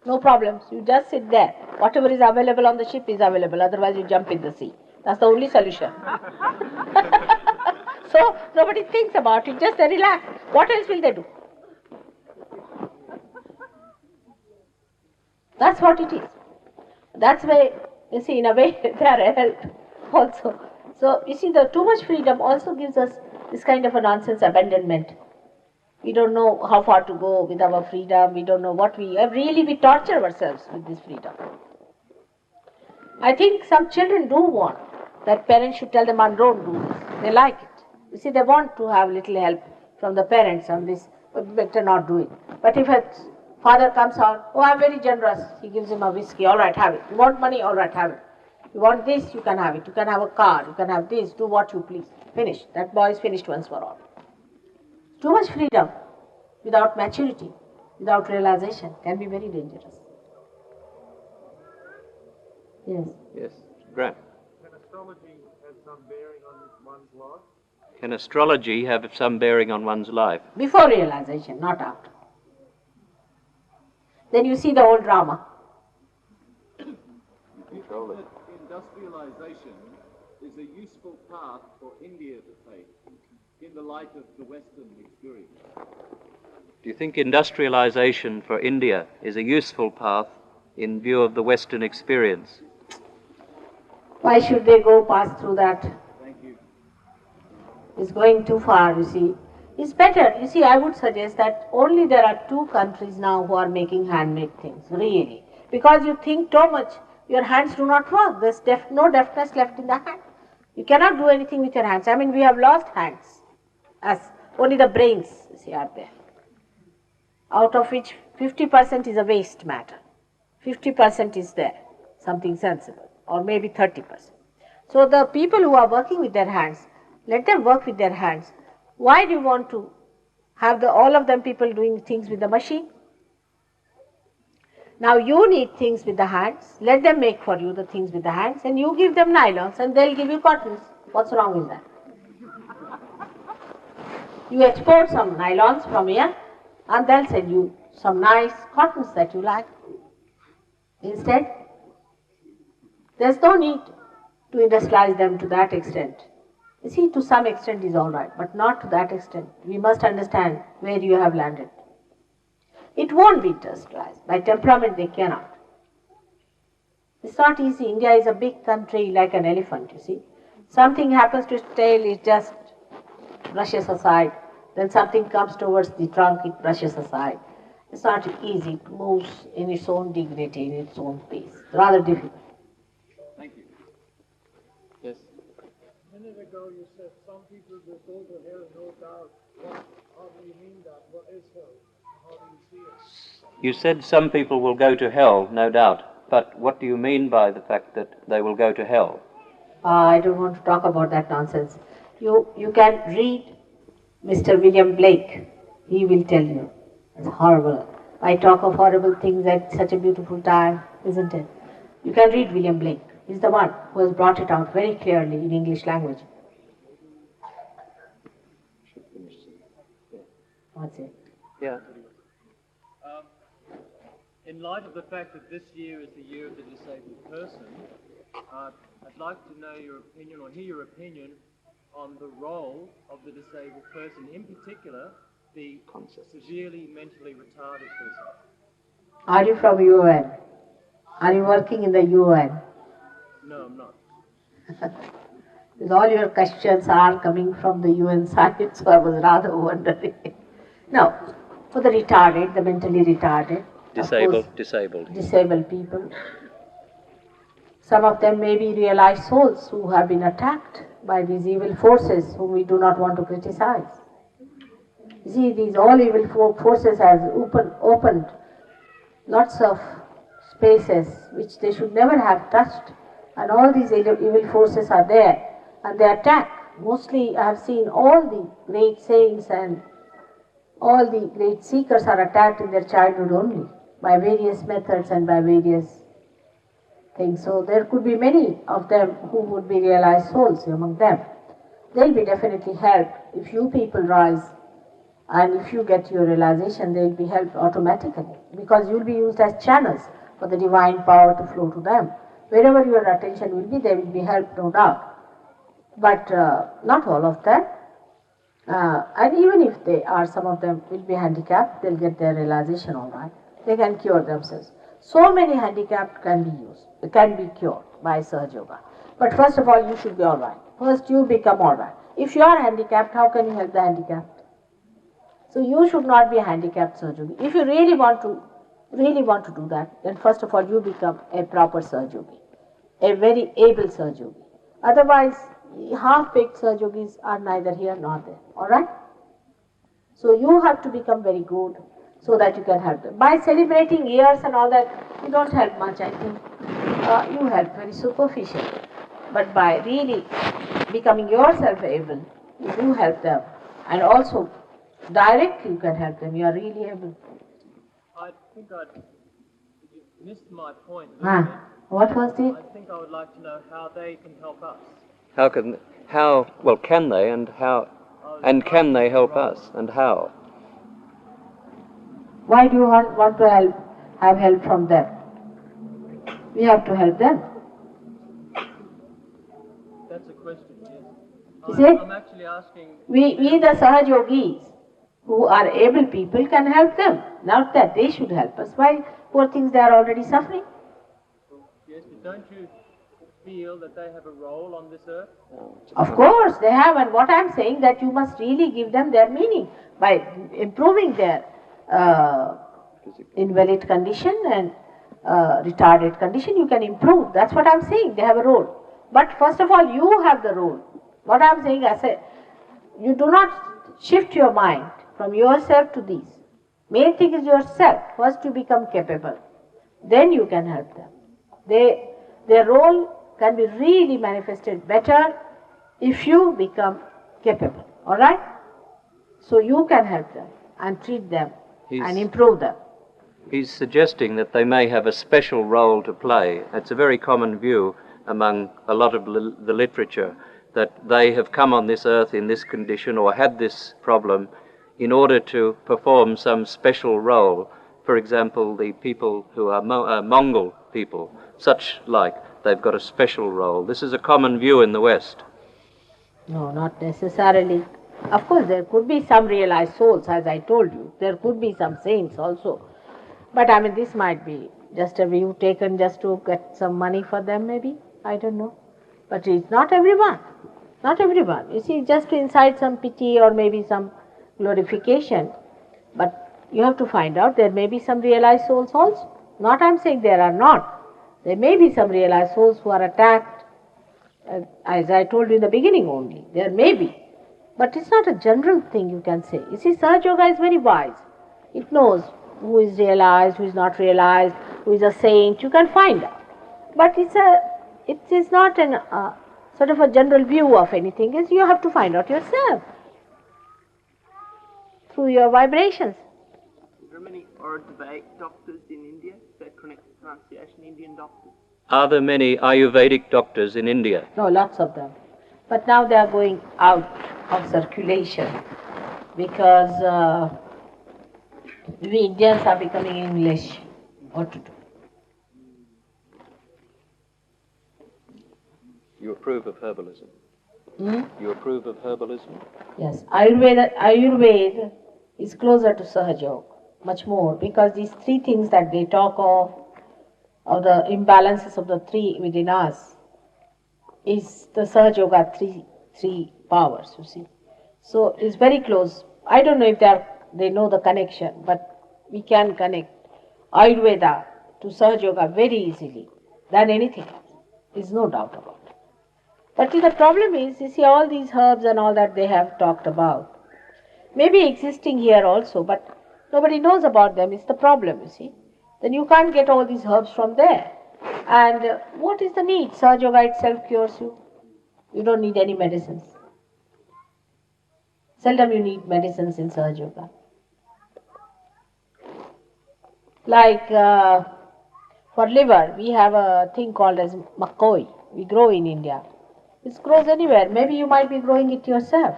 No problems. You just sit there. Whatever is available on the ship is available. Otherwise you jump in the sea. That's the only solution. So nobody thinks about it. Just they relax. What else will they do? That's what it is. That's why, you see, in a way, they are a help also. So, you see, the too much freedom also gives us this kind of a nonsense abandonment. We don't know how far to go with our freedom. We don't know what we torture ourselves with this freedom. I think some children do want that parents should tell them, don't do this. They like it. You see, they want to have little help from the parents on this, but better not do it. But if a father comes out, I'm very generous, he gives him a whiskey, all right, have it. You want money, all right, have it. You want this, you can have it. You can have a car, you can have this, do what you please. Finish. That boy is finished once for all. Too much freedom without maturity, without realization can be very dangerous. Yes. Yes, Grant. Can astrology have some bearing on one's life? Can astrology have some bearing on one's life? Before realization, not after. Then you see the whole drama. Do you think that industrialization is a useful path for India to take in the light of the Western experience? Do you think industrialization for India is a useful path in view of the Western experience? Why should they go pass through that? Thank you. It's going too far, you see. It's better, you see, I would suggest that only there are 2 countries now who are making handmade things, really. Because you think too much, your hands do not work. There's no deftness left in the hand. You cannot do anything with your hands. I mean, we have lost hands. As only the brains, you see, are there. Out of which 50% is a waste matter. 50% is there, something sensible, or maybe 30%. So the people who are working with their hands, let them work with their hands. Why do you want to have all of them people doing things with the machine? Now you need things with the hands, let them make for you the things with the hands, and you give them nylons and they'll give you cottons. What's wrong with that? You export some nylons from here and they'll send you some nice cottons that you like. Instead, there's no need to industrialize them to that extent. You see, to some extent is all right, but not to that extent. We must understand where you have landed. It won't be industrialized. By temperament, they cannot. It's not easy. India is a big country like an elephant, you see. Something happens to its tail, it just brushes aside. Then something comes towards the trunk, it brushes aside. It's not easy. It moves in its own dignity, in its own pace. Rather difficult. Thank you. Yes. A minute ago you said some people will go to hell, no doubt. How do you mean that? What is hell? How do you see it? You said some people will go to hell, no doubt. But what do you mean by the fact that they will go to hell? I don't want to talk about that nonsense. You can read Mr. William Blake. He will tell you. It's horrible. I talk of horrible things at such a beautiful time, isn't it? You can read William Blake. He's the one who has brought it out very clearly in English language. What's it? Yeah. In light of the fact that this year is the year of the disabled person, I'd like to know your opinion or hear your opinion on the role of the disabled person, in particular the severely mentally retarded person. Are you from UN? Are you working in the UN? No, I'm not. Because all your questions are coming from the UN side, so I was rather wondering. No, for the retarded, the mentally retarded, disabled people. Some of them may be realized souls who have been attacked by these evil forces whom we do not want to criticize. You see, these all evil forces have opened lots of spaces which they should never have touched, and all these evil forces are there and they attack. Mostly I have seen all the great saints and all the great seekers are attacked in their childhood only by various methods and by various things. So there could be many of them who would be realized souls among them. They'll be definitely helped if you people rise, and if you get your realization, they'll be helped automatically, because you'll be used as channels for the divine power to flow to them. Wherever your attention will be, they will be helped, no doubt. But not all of them. And even if they are, some of them will be handicapped, they'll get their realization all right. They can cure themselves. So many handicapped can be cured by Sahaja Yoga. But first of all, you should be all right. First, you become all right. If you are handicapped, how can you help the handicapped? So you should not be a handicapped Sahaja Yogi. If you really want to do that, then first of all, you become a proper Sahaja Yogi, a very able Sahaja Yogi. Otherwise, half-baked Sahaja Yogis are neither here nor there. All right? So you have to become very good so that you can help them. By celebrating years and all that, you don't help much, I think. You help very superficially. But by really becoming yourself able, you do help them. And also, directly you can help them. You are really able. I think you missed my point. What was it? I think I would like to know how they can help us. Can they, and can they help us, and how? Why do you want to have help from them? We have to help them. That's a question, yes. Is it? I'm actually asking... We the Sahaja Yogis, who are able people, can help them. Not that they should help us. Why? Poor things, they are already suffering. Yes, but don't you feel that they have a role on this earth? Of course they have, and what I am saying that you must really give them their meaning by improving their invalid condition and retarded condition. You can improve. That's what I am saying. They have a role. But first of all, you have the role. What I am saying, I say, you do not shift your mind from yourself to these. Main thing is yourself. First you become capable. Then you can help them. Their role can be really manifested better if you become capable. All right? So you can help them and treat them and improve them. He's suggesting that they may have a special role to play. It's a very common view among a lot of the literature that they have come on this earth in this condition or had this problem in order to perform some special role. For example, the people who are Mongol people, such like, they've got a special role. This is a common view in the West. No, not necessarily. Of course, there could be some realized souls, as I told you. There could be some saints also. But I mean, this might be just a view taken just to get some money for them, maybe. I don't know. But it's not everyone. Not everyone. You see, just to incite some pity or maybe some glorification. But you have to find out there may be some realized souls also. Not I'm saying there are not. There may be some realized souls who are attacked, as I told you in the beginning only. There may be. But it's not a general thing you can say. You see, Sahaja Yoga is very wise. It knows who is realized, who is not realized, who is a saint. You can find out. But it is not an sort of a general view of anything. Is you have to find out yourself through your vibrations. There are many Ayurvedic doctors in India. Is that correct pronunciation? Indian doctors. Are there many Ayurvedic doctors in India? No, lots of them. But now they are going out of circulation because we Indians are becoming English. What to do? You approve of herbalism? You approve of herbalism? Yes, Ayurveda is closer to Sahaja Yoga, much more, because these three things that they talk of the imbalances of the three within us, is the Sahaja Yoga three powers, you see. So it's very close. I don't know if they know the connection, but we can connect Ayurveda to Sahaja Yoga very easily than anything else. There's no doubt about it. But the problem is, you see, all these herbs and all that they have talked about may be existing here also, but nobody knows about them. It's the problem, you see. Then you can't get all these herbs from there. And what is the need? Sahaja Yoga itself cures you. You don't need any medicines. Seldom you need medicines in Sahaja Yoga. Like for liver, we have a thing called as makoi. We grow in India. It grows anywhere. Maybe you might be growing it yourself.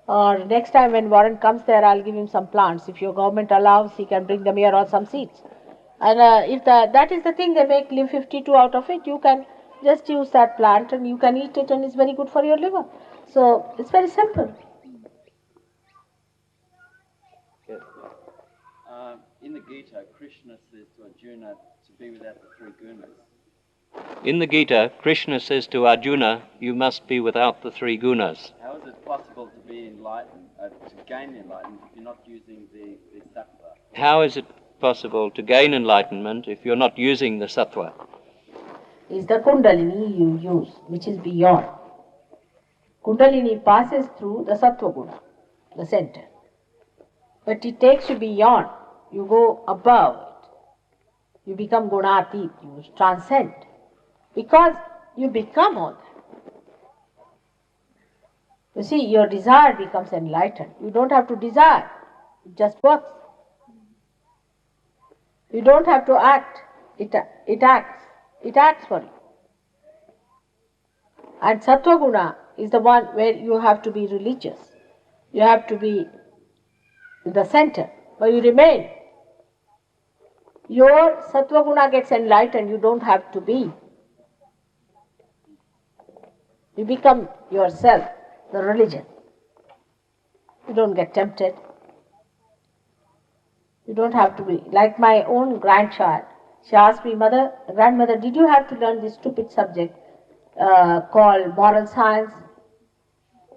Or next time when Warren comes there, I'll give him some plants. If your government allows, he can bring them here or some seeds. And if that is the thing, they make Live 52 out of it, you can just use that plant and you can eat it and it's very good for your liver. So it's very simple. Yes. In the Gita, Krishna says to Arjuna to be without the three gunas. In the Gita, Krishna says to Arjuna, you must be without the three gunas. How is it possible to be enlightened, to gain enlightenment if you're not using the sattva? How is it possible to gain enlightenment if you're not using the sattva? Is the Kundalini you use, which is beyond. Kundalini passes through the Sattva Guna, the center. But it takes you beyond. You go above it. You become Gunatit, you transcend. Because you become all that. You see, your desire becomes enlightened. You don't have to desire. It just works. You don't have to act. It acts. It acts for you. And Sattva Guna is the one where you have to be religious. You have to be in the center, but you remain. Your Sattva Guna gets enlightened, you don't have to be. You become yourself, the religion. You don't get tempted. You don't have to be. Like my own grandchild, she asked me, grandmother, did you have to learn this stupid subject called moral science?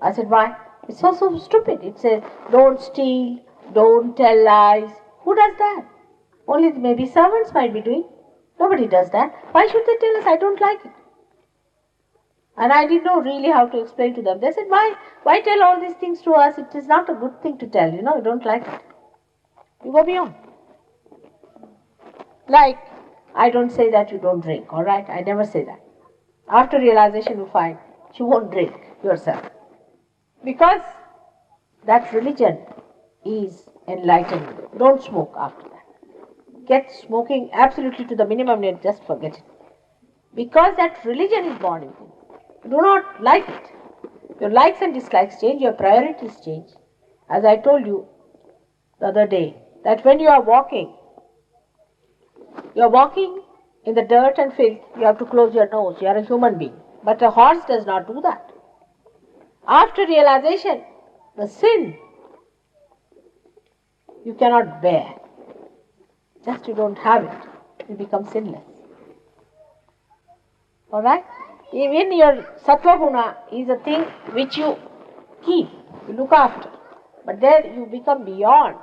I said, why? It's so stupid. It says, don't steal, don't tell lies. Who does that? Only maybe servants might be doing. Nobody does that. Why should they tell us? I don't like it. And I didn't know really how to explain to them. They said, why tell all these things to us? It is not a good thing to tell, you don't like it. You go beyond. Like, I don't say that you don't drink, all right? I never say that. After realization, you find you won't drink yourself. Because that religion is enlightenment. Don't smoke after that. get smoking absolutely to the minimum, and just forget it. Because that religion is born in you. You do not like it. Your likes and dislikes change, your priorities change. As I told you the other day, that when you are walking in the dirt and filth, you have to close your nose. You are a human being. But a horse does not do that. After realization, the sin you cannot bear. Just you don't have it. You become sinless. Alright? Even your sattva guna is a thing which you keep, you look after. But there you become beyond.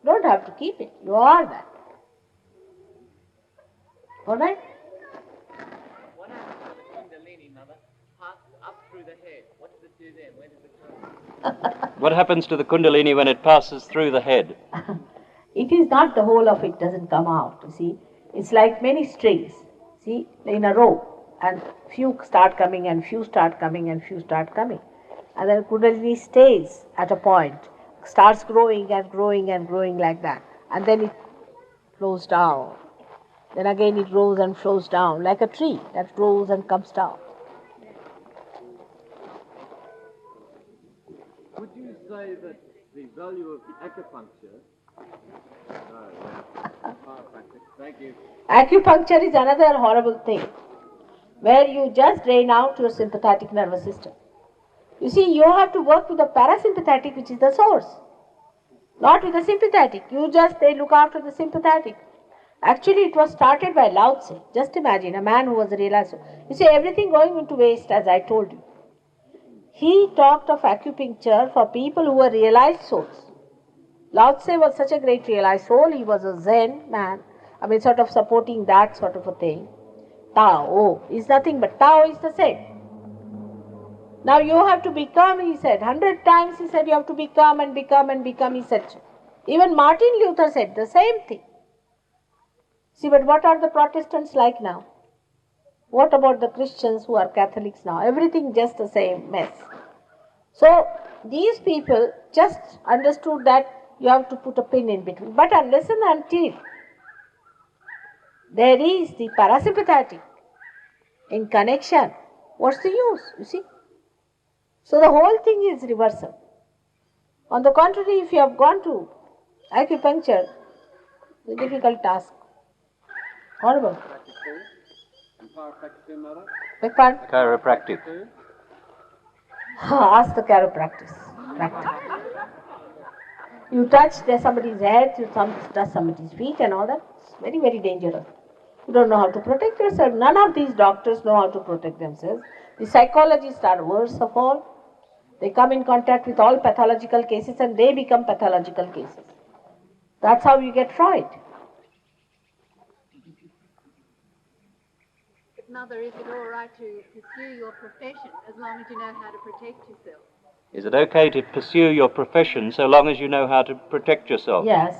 You don't have to keep it. You are that. Alright? What happens when the Kundalini, Mother, passes up through the head? What does it do then? Where does it go? What happens to the Kundalini when it passes through the head? It is not the whole of it doesn't come out, you see. It's like many strings, see, in a row. And few start coming and few start coming and few start coming. And then Kundalini stays at a point, starts growing and growing and growing like that. And then it flows down. Then again it grows and flows down like a tree that grows and comes down. Would you say that the value of acupuncture... Thank you. Acupuncture is another horrible thing, where you just drain out your sympathetic nervous system. You see, you have to work with the parasympathetic, which is the source, not with the sympathetic. They look after the sympathetic. Actually, it was started by Lao Tse. Just imagine, a man who was a realized. You see, everything going into waste, as I told you. He talked of acupuncture for people who were realized souls. Lao Tse was such a great realized soul, he was a Zen man, sort of supporting that sort of a thing. Tao is nothing but Tao is the same. Now you have to become, he said, 100 times he said you have to become and become and become, he said. Even Martin Luther said the same thing. See, but what are the Protestants like now? What about the Christians who are Catholics now? Everything just the same mess. So these people just understood that you have to put a pin in between. But unless and until there is the parasympathetic in connection, what's the use, you see? So the whole thing is reversal. On the contrary, if you have gone to acupuncture, it's a difficult task. Horrible. Beg pardon? Chiropractic. Ask the chiropractors. You touch somebody's head, you touch somebody's feet and all that. It's very, very dangerous. You don't know how to protect yourself. None of these doctors know how to protect themselves. The psychologists are worst of all. They come in contact with all pathological cases and they become pathological cases. That's how you get Freud. But Mother, is it all right to pursue your profession as long as you know how to protect yourself? Is it okay to pursue your profession so long as you know how to protect yourself? Yes.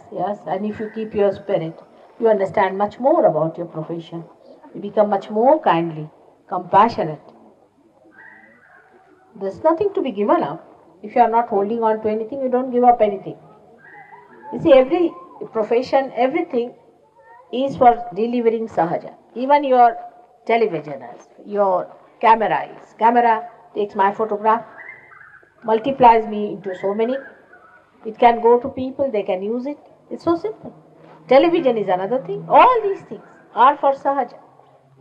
And if you keep your spirit, you understand much more about your profession. You become much more kindly, compassionate. There's nothing to be given up. If you are not holding on to anything, you don't give up anything. You see, every profession, everything is for delivering sahaja. Even your television, your camera takes my photograph, multiplies me into so many. It can go to people, they can use it. It's so simple. Television is another thing. All these things are for sahaja,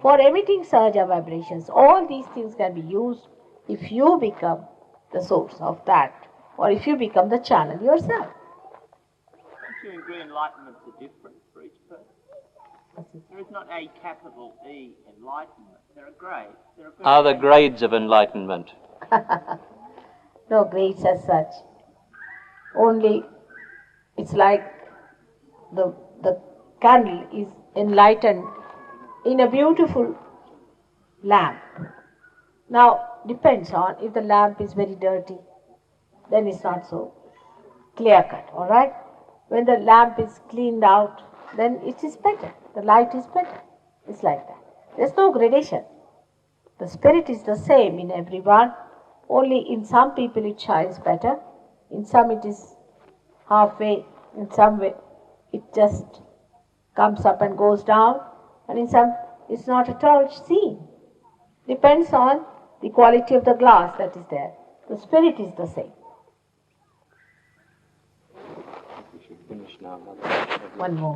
for emitting sahaja vibrations. All these things can be used if you become the source of that, or if you become the channel yourself. Don't you agree enlightenments are different for each person? There is not a capital E enlightenment. There are grades. Are there grades of enlightenment? No grades as such. Only it's like the candle is enlightened in a beautiful lamp. Now, depends on if the lamp is very dirty, then it's not so clear cut, alright? When the lamp is cleaned out, then it is better. The light is better. It's like that. There's no gradation. The spirit is the same in everyone. Only in some people it shines better. In some it is halfway. In some way it just comes up and goes down, and in some it's not at all seen. Depends on the quality of the glass that is there. The spirit is the same. We should finish now. One more.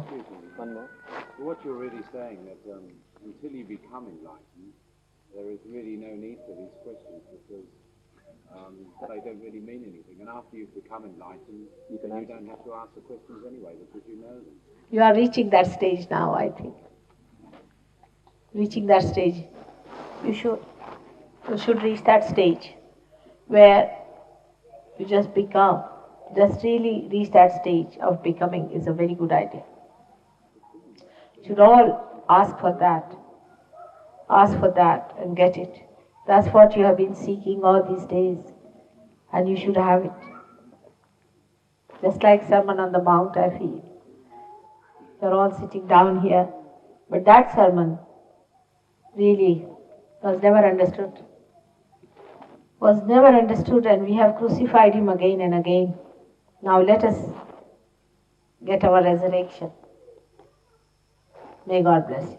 One more. So what you're really saying that until you become enlightened, there is really no need for these questions because they don't really mean anything. And after you've become enlightened, you don't have to ask the questions anyway because you know them. You are reaching that stage now, I think. Reaching that stage. You should reach that stage where you just become. Just really reach that stage of becoming is a very good idea. You should all ask for that. Ask for that and get it. That's what you have been seeking all these days, and you should have it. Just like Sermon on the Mount, I feel. You're all sitting down here, but that sermon really was never understood. Was never understood, and we have crucified him again and again. Now let us get our resurrection. May God bless you.